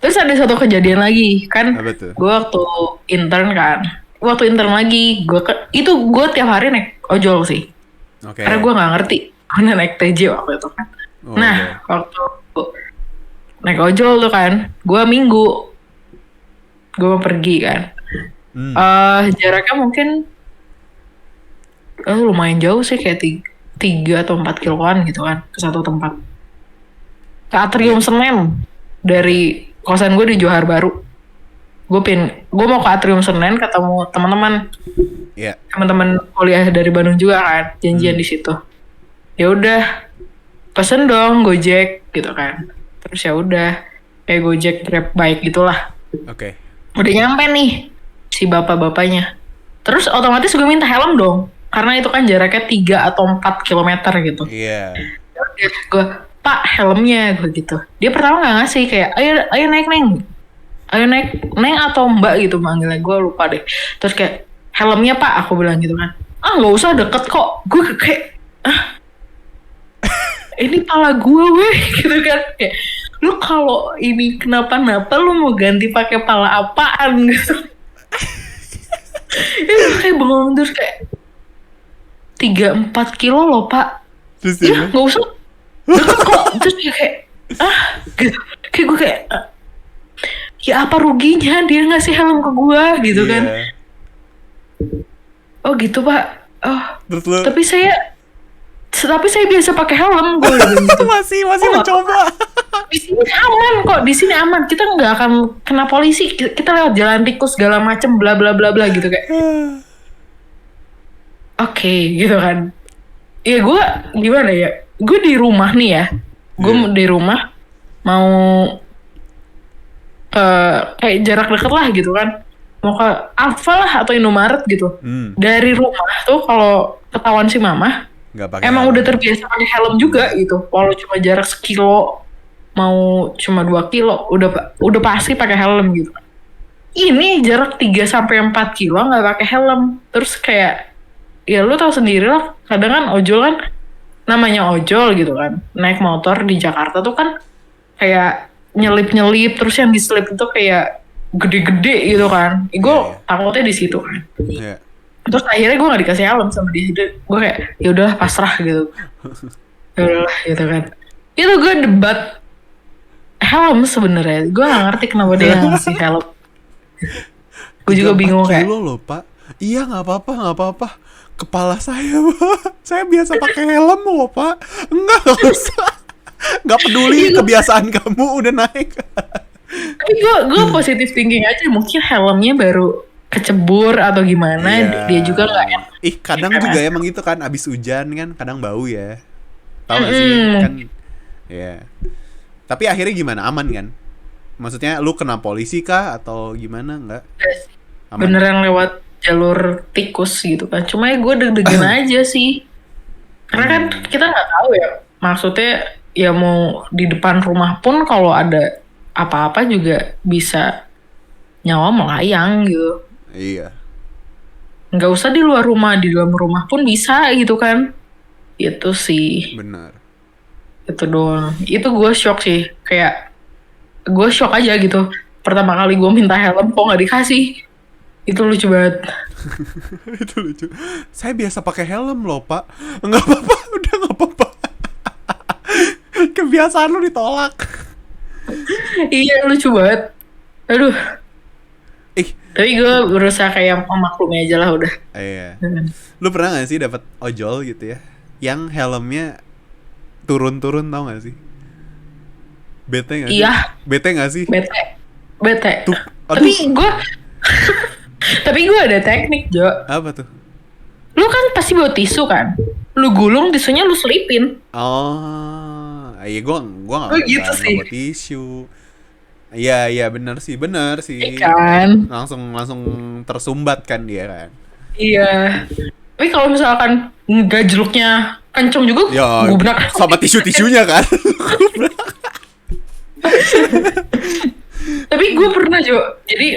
Terus ada satu kejadian lagi kan. Apa tuh? Gue waktu intern kan. Waktu intern lagi itu gue tiap hari naik ojol sih. Oke. Karena gue nggak ngerti. Gue naik TJ waktu itu kan. Oh, Nah waktu naik ojol tuh kan, gue minggu gue mau pergi kan. Jaraknya mungkin lumayan jauh sih, kayak 3 atau 4 kiloan gitu kan ke satu tempat. Ke Atrium Senen dari kosan gue di Johar Baru. Gue mau ke Atrium Senen ketemu teman-teman Iya. teman-teman kuliah dari Bandung juga kan, janjian di situ. Ya udah pesen dong Gojek gitu kan. Terus ya udah kayak Gojek Grab bike gitulah. Oke. Udah nyampe nih si bapak-bapaknya. Terus otomatis gue minta helm dong. Karena itu kan jaraknya 3 atau 4 kilometer gitu. Iya. Ya udah, gue, Pak helmnya, gue gitu. Dia pertama gak ngasih, kayak ayo naik Neng. Ayo naik Neng atau Mbak gitu manggilnya, gue lupa deh. Terus kayak helmnya Pak, aku bilang gitu kan. Ah gak usah, deket kok. Gue kayak ini pala gue weh gitu kan. Kayak lu kalau ini kenapa-napa lu mau ganti pakai pala apaan gitu. Itu kayak bengong, terus kayak 3-4 kilo loh Pak. Terus Iya dia gak usah, deket kok. Terus dia kayak gitu. Kayak gue kayak ya apa ruginya dia ngasih helm ke gue gitu kan. Iya. Oh gitu Pak. Oh Terus lu tapi saya biasa pakai helm, gue bilang gitu. masih Oh, mencoba. Di sini aman kok, di sini aman, kita nggak akan kena polisi, kita lewat jalan tikus segala macem bla bla bla bla gitu kayak oke, gitu kan. Ya gue gimana ya, gue di rumah nih ya, gue di rumah mau ke kayak jarak deket lah gitu kan, mau ke Alfa lah atau Indomaret gitu. Dari rumah tuh kalau ketahuan si mama Nggak pakai emang helm. udah terbiasa pakai helm juga gitu. Walau cuma jarak sekilo, mau cuma 2 kilo, udah pasti pakai helm gitu. Ini jarak 3 sampai 4 kilo nggak pakai helm. Terus kayak ya lu tahu sendiri lah, kadang kan ojol kan namanya ojol gitu kan. Naik motor di Jakarta tuh kan kayak nyelip-nyelip, terus yang diselip itu kayak gede-gede gitu kan. Gue takutnya di situ kan. Iya. Terus akhirnya gue gak dikasih helm sama dia. Gue kayak ya udahlah pasrah gitu. Ya udahlah gitu kan. Itu gue debat helm sebenarnya. Gue gak ngerti kenapa dia gak ngasih helm. Gue juga 3-4 bingung kayak kilo loh Pak. Iya nggak apa-apa. Kepala saya Pak. Saya biasa pakai helm loh Pak. Nggak usah. Nggak peduli kebiasaan kamu udah naik. tapi gue positif thinking aja, mungkin helmnya baru kecebur atau gimana. Iya. Dia juga gak enak. Kadang juga emang gitu kan, abis hujan kan kadang bau ya. Tahu gak sih kan? Ya. Tapi akhirnya gimana? Aman kan? Maksudnya lu kena polisi kah atau gimana? Enggak? Aman. Beneran lewat jalur tikus gitu kan. Cuma ya gue deg-degan aja sih. Karena kan kita nggak tahu ya. Maksudnya ya mau di depan rumah pun kalau ada apa-apa juga bisa nyawa melayang gitu. Iya, Nggak usah di luar rumah, di dalam rumah pun bisa gitu kan. Itu sih. benar. Itu doang. Itu gue shock sih. Kayak gue shock aja gitu. Pertama kali gue minta helm kok nggak dikasih. Itu lucu banget. Itu lucu. Saya biasa pakai helm loh, Pak. Nggak apa-apa, udah nggak apa-apa. Kebiasaan lu ditolak. Iya lucu banget. Aduh. Ih, Tapi gue berusaha kayak memaklumi aja lah udah. iya. Lu pernah gak sih dapat ojol gitu ya? Yang helmnya turun-turun, tau gak sih? Bete gak sih? Iya. Bete gak sih? Bete. Bete. Tuh, Tapi aduh. gue tapi gue ada teknik, Jo. Apa tuh? Lu kan pasti bawa tisu kan? Lu gulung tisunya lu selipin. Oh, iya gua Oh, gitu sih. nggak bawa tisu. Iya benar sih. Iya kan? Langsung tersumbat kan dia kan. Iya. Tapi kalau misalkan gajluknya kenceng juga, Ya, gubrak. sama tisu-tisunya kan. Tapi gue pernah Jo. Jadi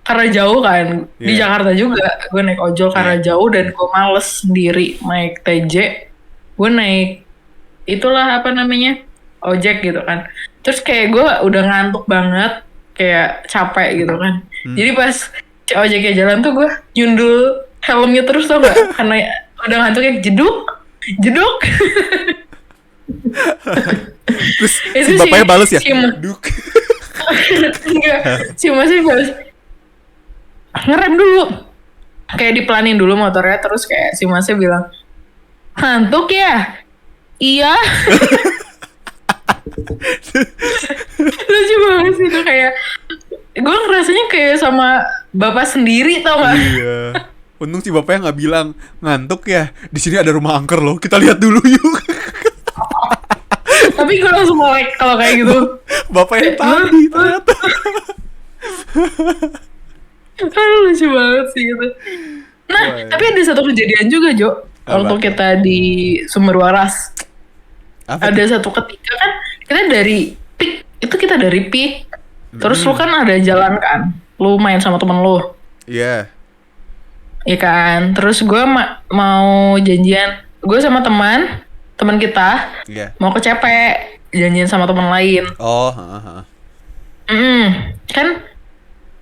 karena jauh kan di Iya. Jakarta juga, gue naik ojol karena jauh dan gue males sendiri naik TJ. Gue naik itulah apa namanya ojek gitu kan. Terus kayak gue udah ngantuk banget, kayak capek gitu kan. Jadi pas si ojeknya jalan tuh gue nyundul helmnya terus tau gak? Karena udah ngantuknya jeduk, jeduk. Terus Itu si bapaknya bales ya? si Ma- Duk. Enggak, si masih balas ngerem dulu, kayak dipelanin dulu motornya, terus kayak si masnya bilang ngantuk ya, iya. Lucu banget sih itu, kayak gue ngerasanya kayak sama bapak sendiri tau gak. Iya. Untung si bapaknya nggak bilang ngantuk ya. Di sini ada rumah angker loh. Kita lihat dulu yuk. Tapi gue langsung melek kalau kayak gitu. Bapak yang tadi ternyata. Aduh lucu banget sih itu. Nah, Wah. tapi ada satu kejadian juga Jo. Waktu Apa? kita di Sumber Waras. Apa tuh? Ada satu ketika kan kita dari PIK, itu kita dari PIK. Terus lu kan ada jalan kan. Lu main sama temen lu. Iya. Iya kan. Terus gue mau janjian. Gue sama teman kita Iya. mau ke CP, janjian sama teman lain. Oh, heeh. Kan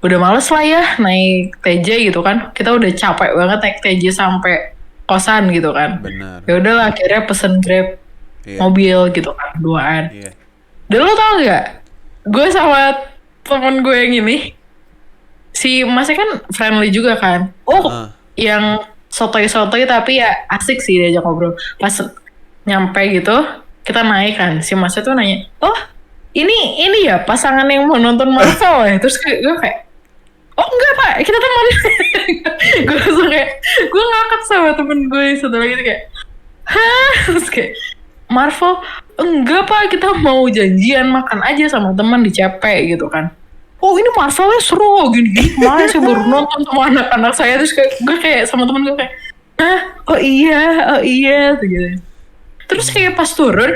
udah males lah ya naik TJ gitu kan. Kita udah capek banget naik TJ sampai kosan gitu kan. Benar. Ya udahlah akhirnya pesen Grab Iya. mobil gitu kan, duaan. Iya. Dan lo tau gak? Gue sama temen gue yang ini, si masnya kan friendly juga kan. Heeh. Yang sotoy-sotoy tapi ya asik sih diajak ngobrol. Pas nyampe gitu, kita naik kan. Si masnya tuh nanya, oh ini ya pasangan yang mau nonton Marvel ya? Terus gue kayak, oh enggak pak, kita teman. Gue langsung kayak, gue ngakak sama temen gue yang satu lagi tuh kayak, hah? Terus kayak, Marvel? Enggak pak, kita mau janjian makan aja sama teman di CP gitu kan. Oh ini Marvelnya seru gini-gini. Kemarin saya baru nonton sama anak-anak saya. Terus kayak, gue kayak sama temen gue kayak, hah? Oh iya gitu. Terus kayak pas turun,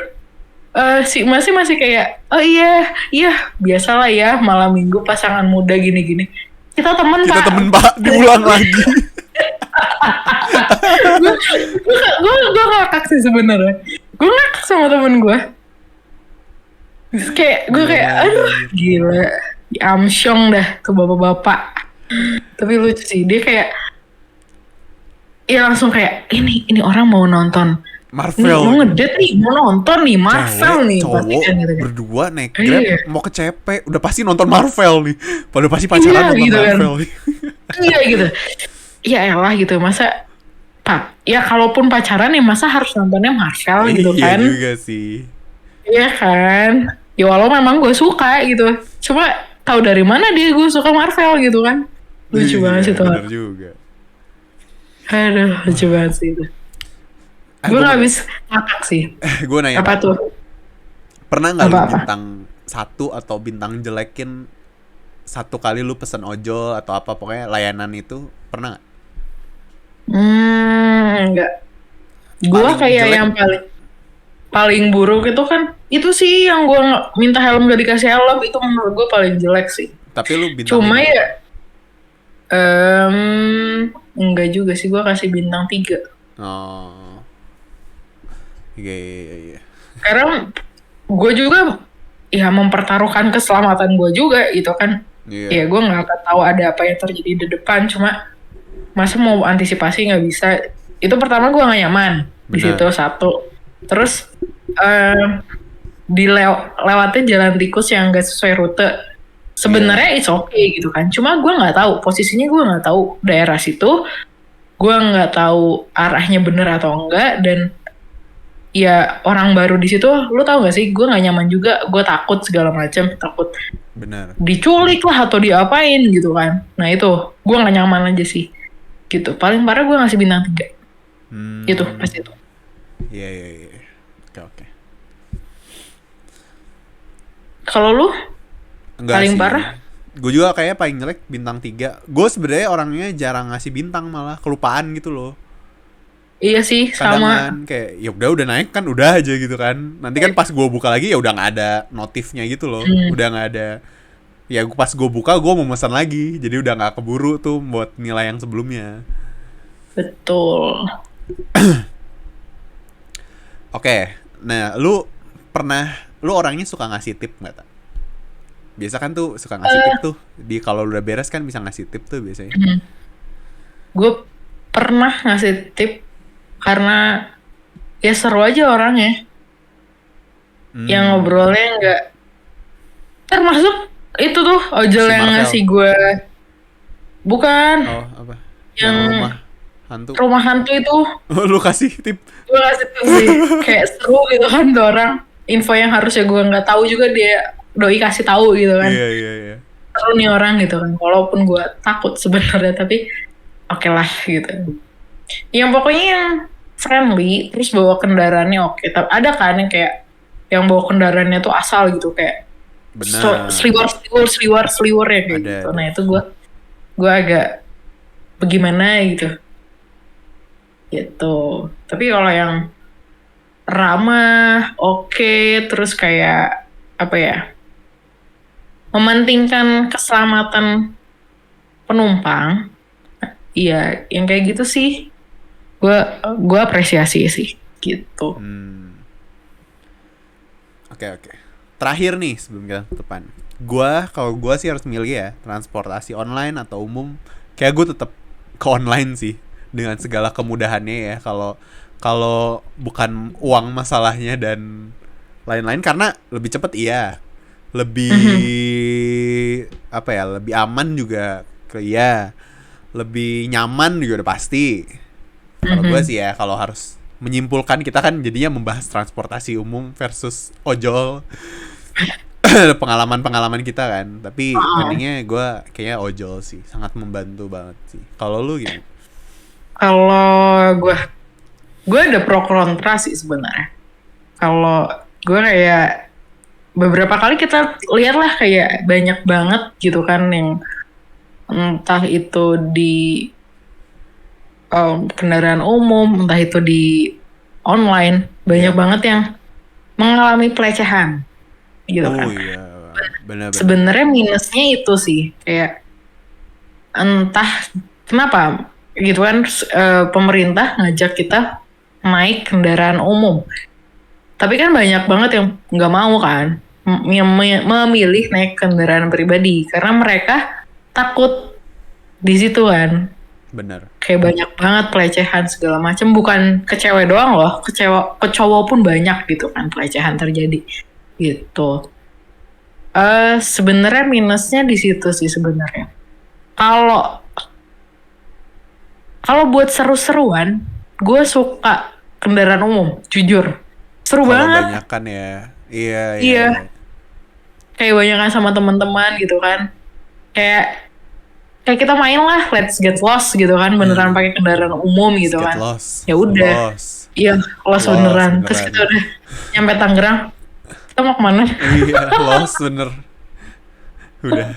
si masih kayak, oh iya biasalah ya malam minggu pasangan muda gini-gini. Kita temen Kita pak. temen Pak, diulang lagi. Gue ngakak sih sebenarnya. Gue ngakak sama temen gue. Terus kayak gue kayak, aduh gila, amsyong dah ke bapak-bapak. Tapi lucu sih, dia kayak, ya langsung kayak, ini orang mau nonton. Marvel. Mau ngedate nih, mau nonton nih Marvel Cewek, nih. cowok Pasti kan gitu kan. berdua naik Grab Iya. mau ke CP, udah pasti nonton Marvel nih. Padahal pasti pacaran Iya, nonton gitu kan. Marvel nih. Iya gitu. Ya elah gitu, masa Pak, ya kalaupun pacaran ya masa harus nontonnya Marvel gitu Iya kan. juga sih. Iya kan. Ya walau memang gue suka gitu. Cuma tahu dari mana dia gue suka Marvel gitu kan. Lucu Iya, banget sih tuh. bener juga. Aduh, lucu banget sih itu. Gue gak habis ngakak sih. Gue nanya, Apa tuh? pernah nggak lu Apa-apa? bintang 1 atau bintang jelekin satu kali lu pesen ojol atau apa, pokoknya layanan itu pernah nggak? Enggak. Gua Paling kayak jelek. yang paling paling buruk itu kan itu sih yang gua minta helm gak dikasih helm, itu menurut gua paling jelek sih. Tapi lu bintang Cuma 5. ya enggak juga sih, gua kasih bintang 3. Oh. Iya, iya, iya. Karena gue juga ya mempertaruhkan keselamatan gue juga gitu kan. Iya, Ya gue nggak akan tahu ada apa yang terjadi di depan. Cuma masa mau antisipasi nggak bisa. Itu pertama gue nggak nyaman di situ benar. satu. Terus lewatin jalan tikus yang gak sesuai rute. Sebenarnya it's okay gitu kan. Cuma gue nggak tahu posisinya, gue nggak tahu daerah situ. Gue nggak tahu arahnya bener atau enggak, dan ya orang baru di situ, lu tau gak sih, gue nggak nyaman juga, gue takut segala macam, takut Benar. diculik lah atau diapain gitu kan. Nah itu gue nggak nyaman aja sih gitu. Paling parah gue ngasih bintang 3 gitu pas itu. Iya, iya, iya. Oke, oke. Kalau lu Enggak paling sih. parah? Gue juga kayak paling jelek bintang 3. Gue sebenarnya orangnya jarang ngasih bintang, malah kelupaan gitu loh. Iya sih Kadang kan sama. kayak ya udah naik kan udah aja gitu kan. Nanti kan pas gue buka lagi ya udah nggak ada notifnya gitu loh. Hmm, Udah nggak ada. Ya pas gue buka gue mau pesan lagi. Jadi udah nggak keburu tuh buat nilai yang sebelumnya. betul. Oke. Nah, lu orangnya suka ngasih tip nggak, tak? Biasa kan tuh suka ngasih tip tuh. Di kalau udah beres kan bisa ngasih tip tuh biasanya. Gue pernah ngasih tip karena ya seru aja orangnya, yang Hmm. ngobrolnya nggak, termasuk itu tuh ojol Si yang Marvel. ngasih gue, bukan Oh, apa? Yang yang rumah hantu. rumah hantu itu. Lu kasih tip. Gue kasih tip sih, kayak seru gitu kan tuh orang, info yang harusnya gue nggak tahu juga dia doi kasih tahu gitu kan. Iya, iya, iya. Seru nih orang gitu kan, walaupun gue takut sebenarnya, tapi oke lah gitu. Yang pokoknya yang friendly, terus bawa kendaraannya oke. Tapi ada kan yang kayak yang bawa kendaraannya tuh asal gitu, kayak Benar. seliwar ya kayak Ada, gitu. ada. Nah itu gue agak bagaimana gitu gitu. Tapi kalau yang ramah, oke, terus kayak apa ya, mementingkan keselamatan penumpang, iya, yang kayak gitu sih, gue apresiasi sih, gitu. Hmm. Oke, oke. Terakhir nih sebelum kita tutupan. Kalau gua sih harus milih ya, transportasi online atau umum. Kayak gue tetap ke online sih dengan segala kemudahannya ya. Kalau kalau bukan uang masalahnya dan lain-lain, karena lebih cepet iya. Lebih Mhm. apa ya? Lebih aman juga ke iya. Lebih nyaman juga udah pasti. Kalau gue Mhm. sih ya, kalau harus menyimpulkan, kita kan jadinya membahas transportasi umum versus ojol. Pengalaman-pengalaman kita kan. Tapi Oh. endingnya gue kayaknya ojol sih, sangat membantu banget sih. Kalau lu gimana? Kalau gue ada pro kontra sih sebenarnya. Kalau gue kayak beberapa kali kita lihat lah, kayak banyak banget gitu kan yang entah itu di kendaraan umum, entah itu di online, banyak Iya. banget yang mengalami pelecehan gitu Oh kan. iya, benar-benar. Sebenarnya minusnya itu sih, kayak entah kenapa gitu kan, pemerintah ngajak kita naik kendaraan umum. Tapi kan banyak banget yang nggak mau kan, yang memilih naik kendaraan pribadi karena mereka takut di situ kan. Benar. Kayak banyak banget pelecehan segala macam, bukan ke cewek doang loh, ke cowok pun banyak gitu kan pelecehan terjadi gitu. Sebenarnya minusnya di situ sih sebenarnya. Kalau kalau buat seru-seruan, gue suka kendaraan umum, jujur. Seru Kalau banget. banyak kan ya. Iya, iya, Iya, iya. kayak banyak sama teman-teman gitu kan. Kayak kayak kita main lah, let's get lost gitu kan, beneran pakai kendaraan umum Let's gitu get kan. lost. Ya udah, Lost. iya, lost Lost beneran. Terus beneran. kita udah nyampe Tangerang, kita mau kemana? Iya, lost bener. Udah.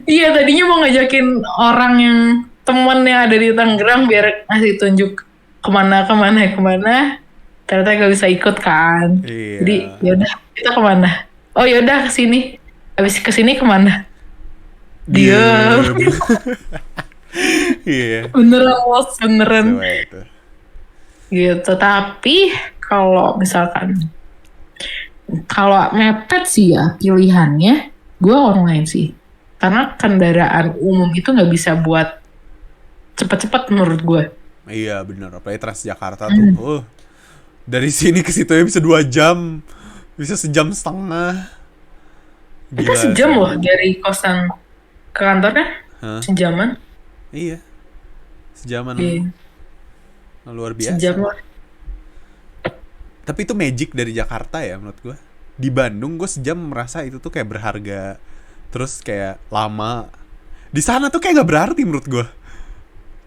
Iya, tadinya mau ngajakin orang yang temen yang ada di Tangerang biar ngasih tunjuk kemana kemana kemana. Ternyata gak bisa ikut kan. Jadi Iya. yaudah kita kemana? Oh yaudah kesini. Habis kesini kemana? Diam. Diem. Iya. Beneran bos, beneran. Coba itu. Gitu. Tapi kalau misalkan kalau mepet sih ya pilihannya, gue online sih. Karena kendaraan umum itu nggak bisa buat cepet-cepet menurut gue. Iya bener. Apalagi Transjakarta tuh. Dari sini ke situ ya bisa 2 jam. Bisa 1,5 jam. Kita Gila sejam sih. loh dari kosan ke kantornya. Hah? Sejaman. Iya. Sejaman. Iya, Luar sejam biasa. lah. Tapi itu magic dari Jakarta ya menurut gue. Di Bandung gue sejam merasa itu tuh kayak berharga. Terus kayak lama. Di sana tuh kayak nggak berarti menurut gue.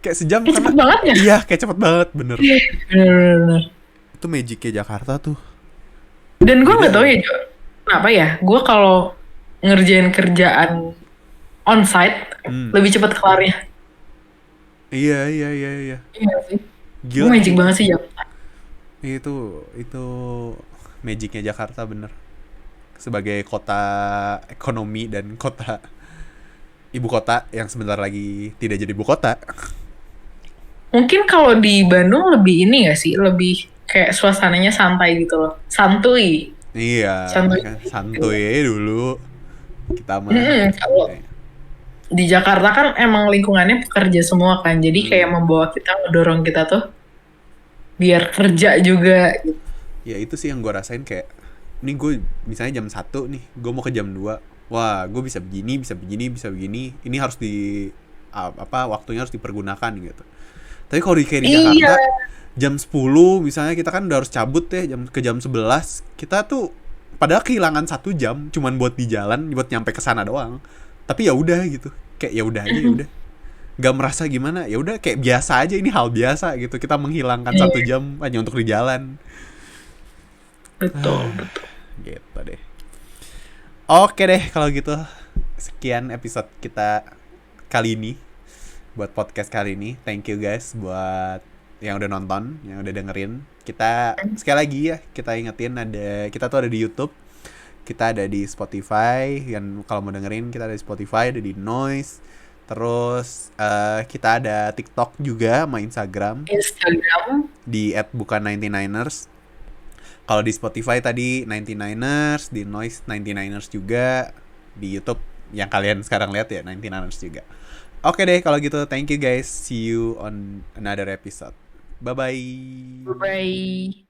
Kayak sejam Cepet karena banget ya. iya kayak cepet banget bener. Iya, bener-bener. Itu magicnya Jakarta tuh. Dan gue Beda nggak tahu ya. ya, Jo, kenapa ya? Gue kalau ngerjain kerjaan onsite Hmm. lebih cepat kelarnya. Iya iya iya iya. Iya sih. Gue Gila magic sih. banget sih, Jo. Itu magicnya Jakarta bener. Sebagai kota ekonomi dan kota ibu kota yang sebentar lagi tidak jadi ibu kota. Mungkin kalau di Bandung lebih ini gak sih? Lebih kayak suasananya santai gitu loh. Santuy. Iya, Santuy. kan santuy aja dulu kita mah. Kalau di Jakarta kan emang lingkungannya pekerja semua kan. Jadi kayak Hmm. membawa kita, ngedorong kita tuh biar kerja juga gitu. Ya itu sih yang gue rasain kayak ini gue misalnya jam 1 nih, gue mau ke jam 2. Wah, gue bisa begini, bisa begini, bisa begini. Ini harus di apa waktunya harus dipergunakan gitu. Tapi kalau kayak di Iya. Jakarta jam 10 misalnya kita kan udah harus cabut ya ke jam 11. Kita tuh padahal kehilangan 1 jam cuman buat di jalan, buat nyampe ke sana doang. Tapi ya udah gitu. Kayak ya udah aja ya udah. Gak merasa gimana, ya udah kayak biasa aja, ini hal biasa gitu. Kita menghilangkan Iya, 1 jam hanya untuk di jalan. betul, betul. Gitu deh. Oke deh kalau gitu. Sekian episode kita kali ini. Buat podcast kali ini. Thank you guys buat yang udah nonton, yang udah dengerin. Kita sekali lagi ya, kita ingetin kita tuh ada di YouTube. Kita ada di Spotify. Dan kalau mau dengerin kita ada di Spotify, ada di Noise. Terus kita ada TikTok juga sama Instagram Instagram. di @bukan99ers. Kalau di Spotify tadi 99ers, di Noise 99ers juga, di YouTube yang kalian sekarang lihat ya 99ers juga. Oke deh kalau gitu, thank you guys. See you on another episode. Bye bye. Bye.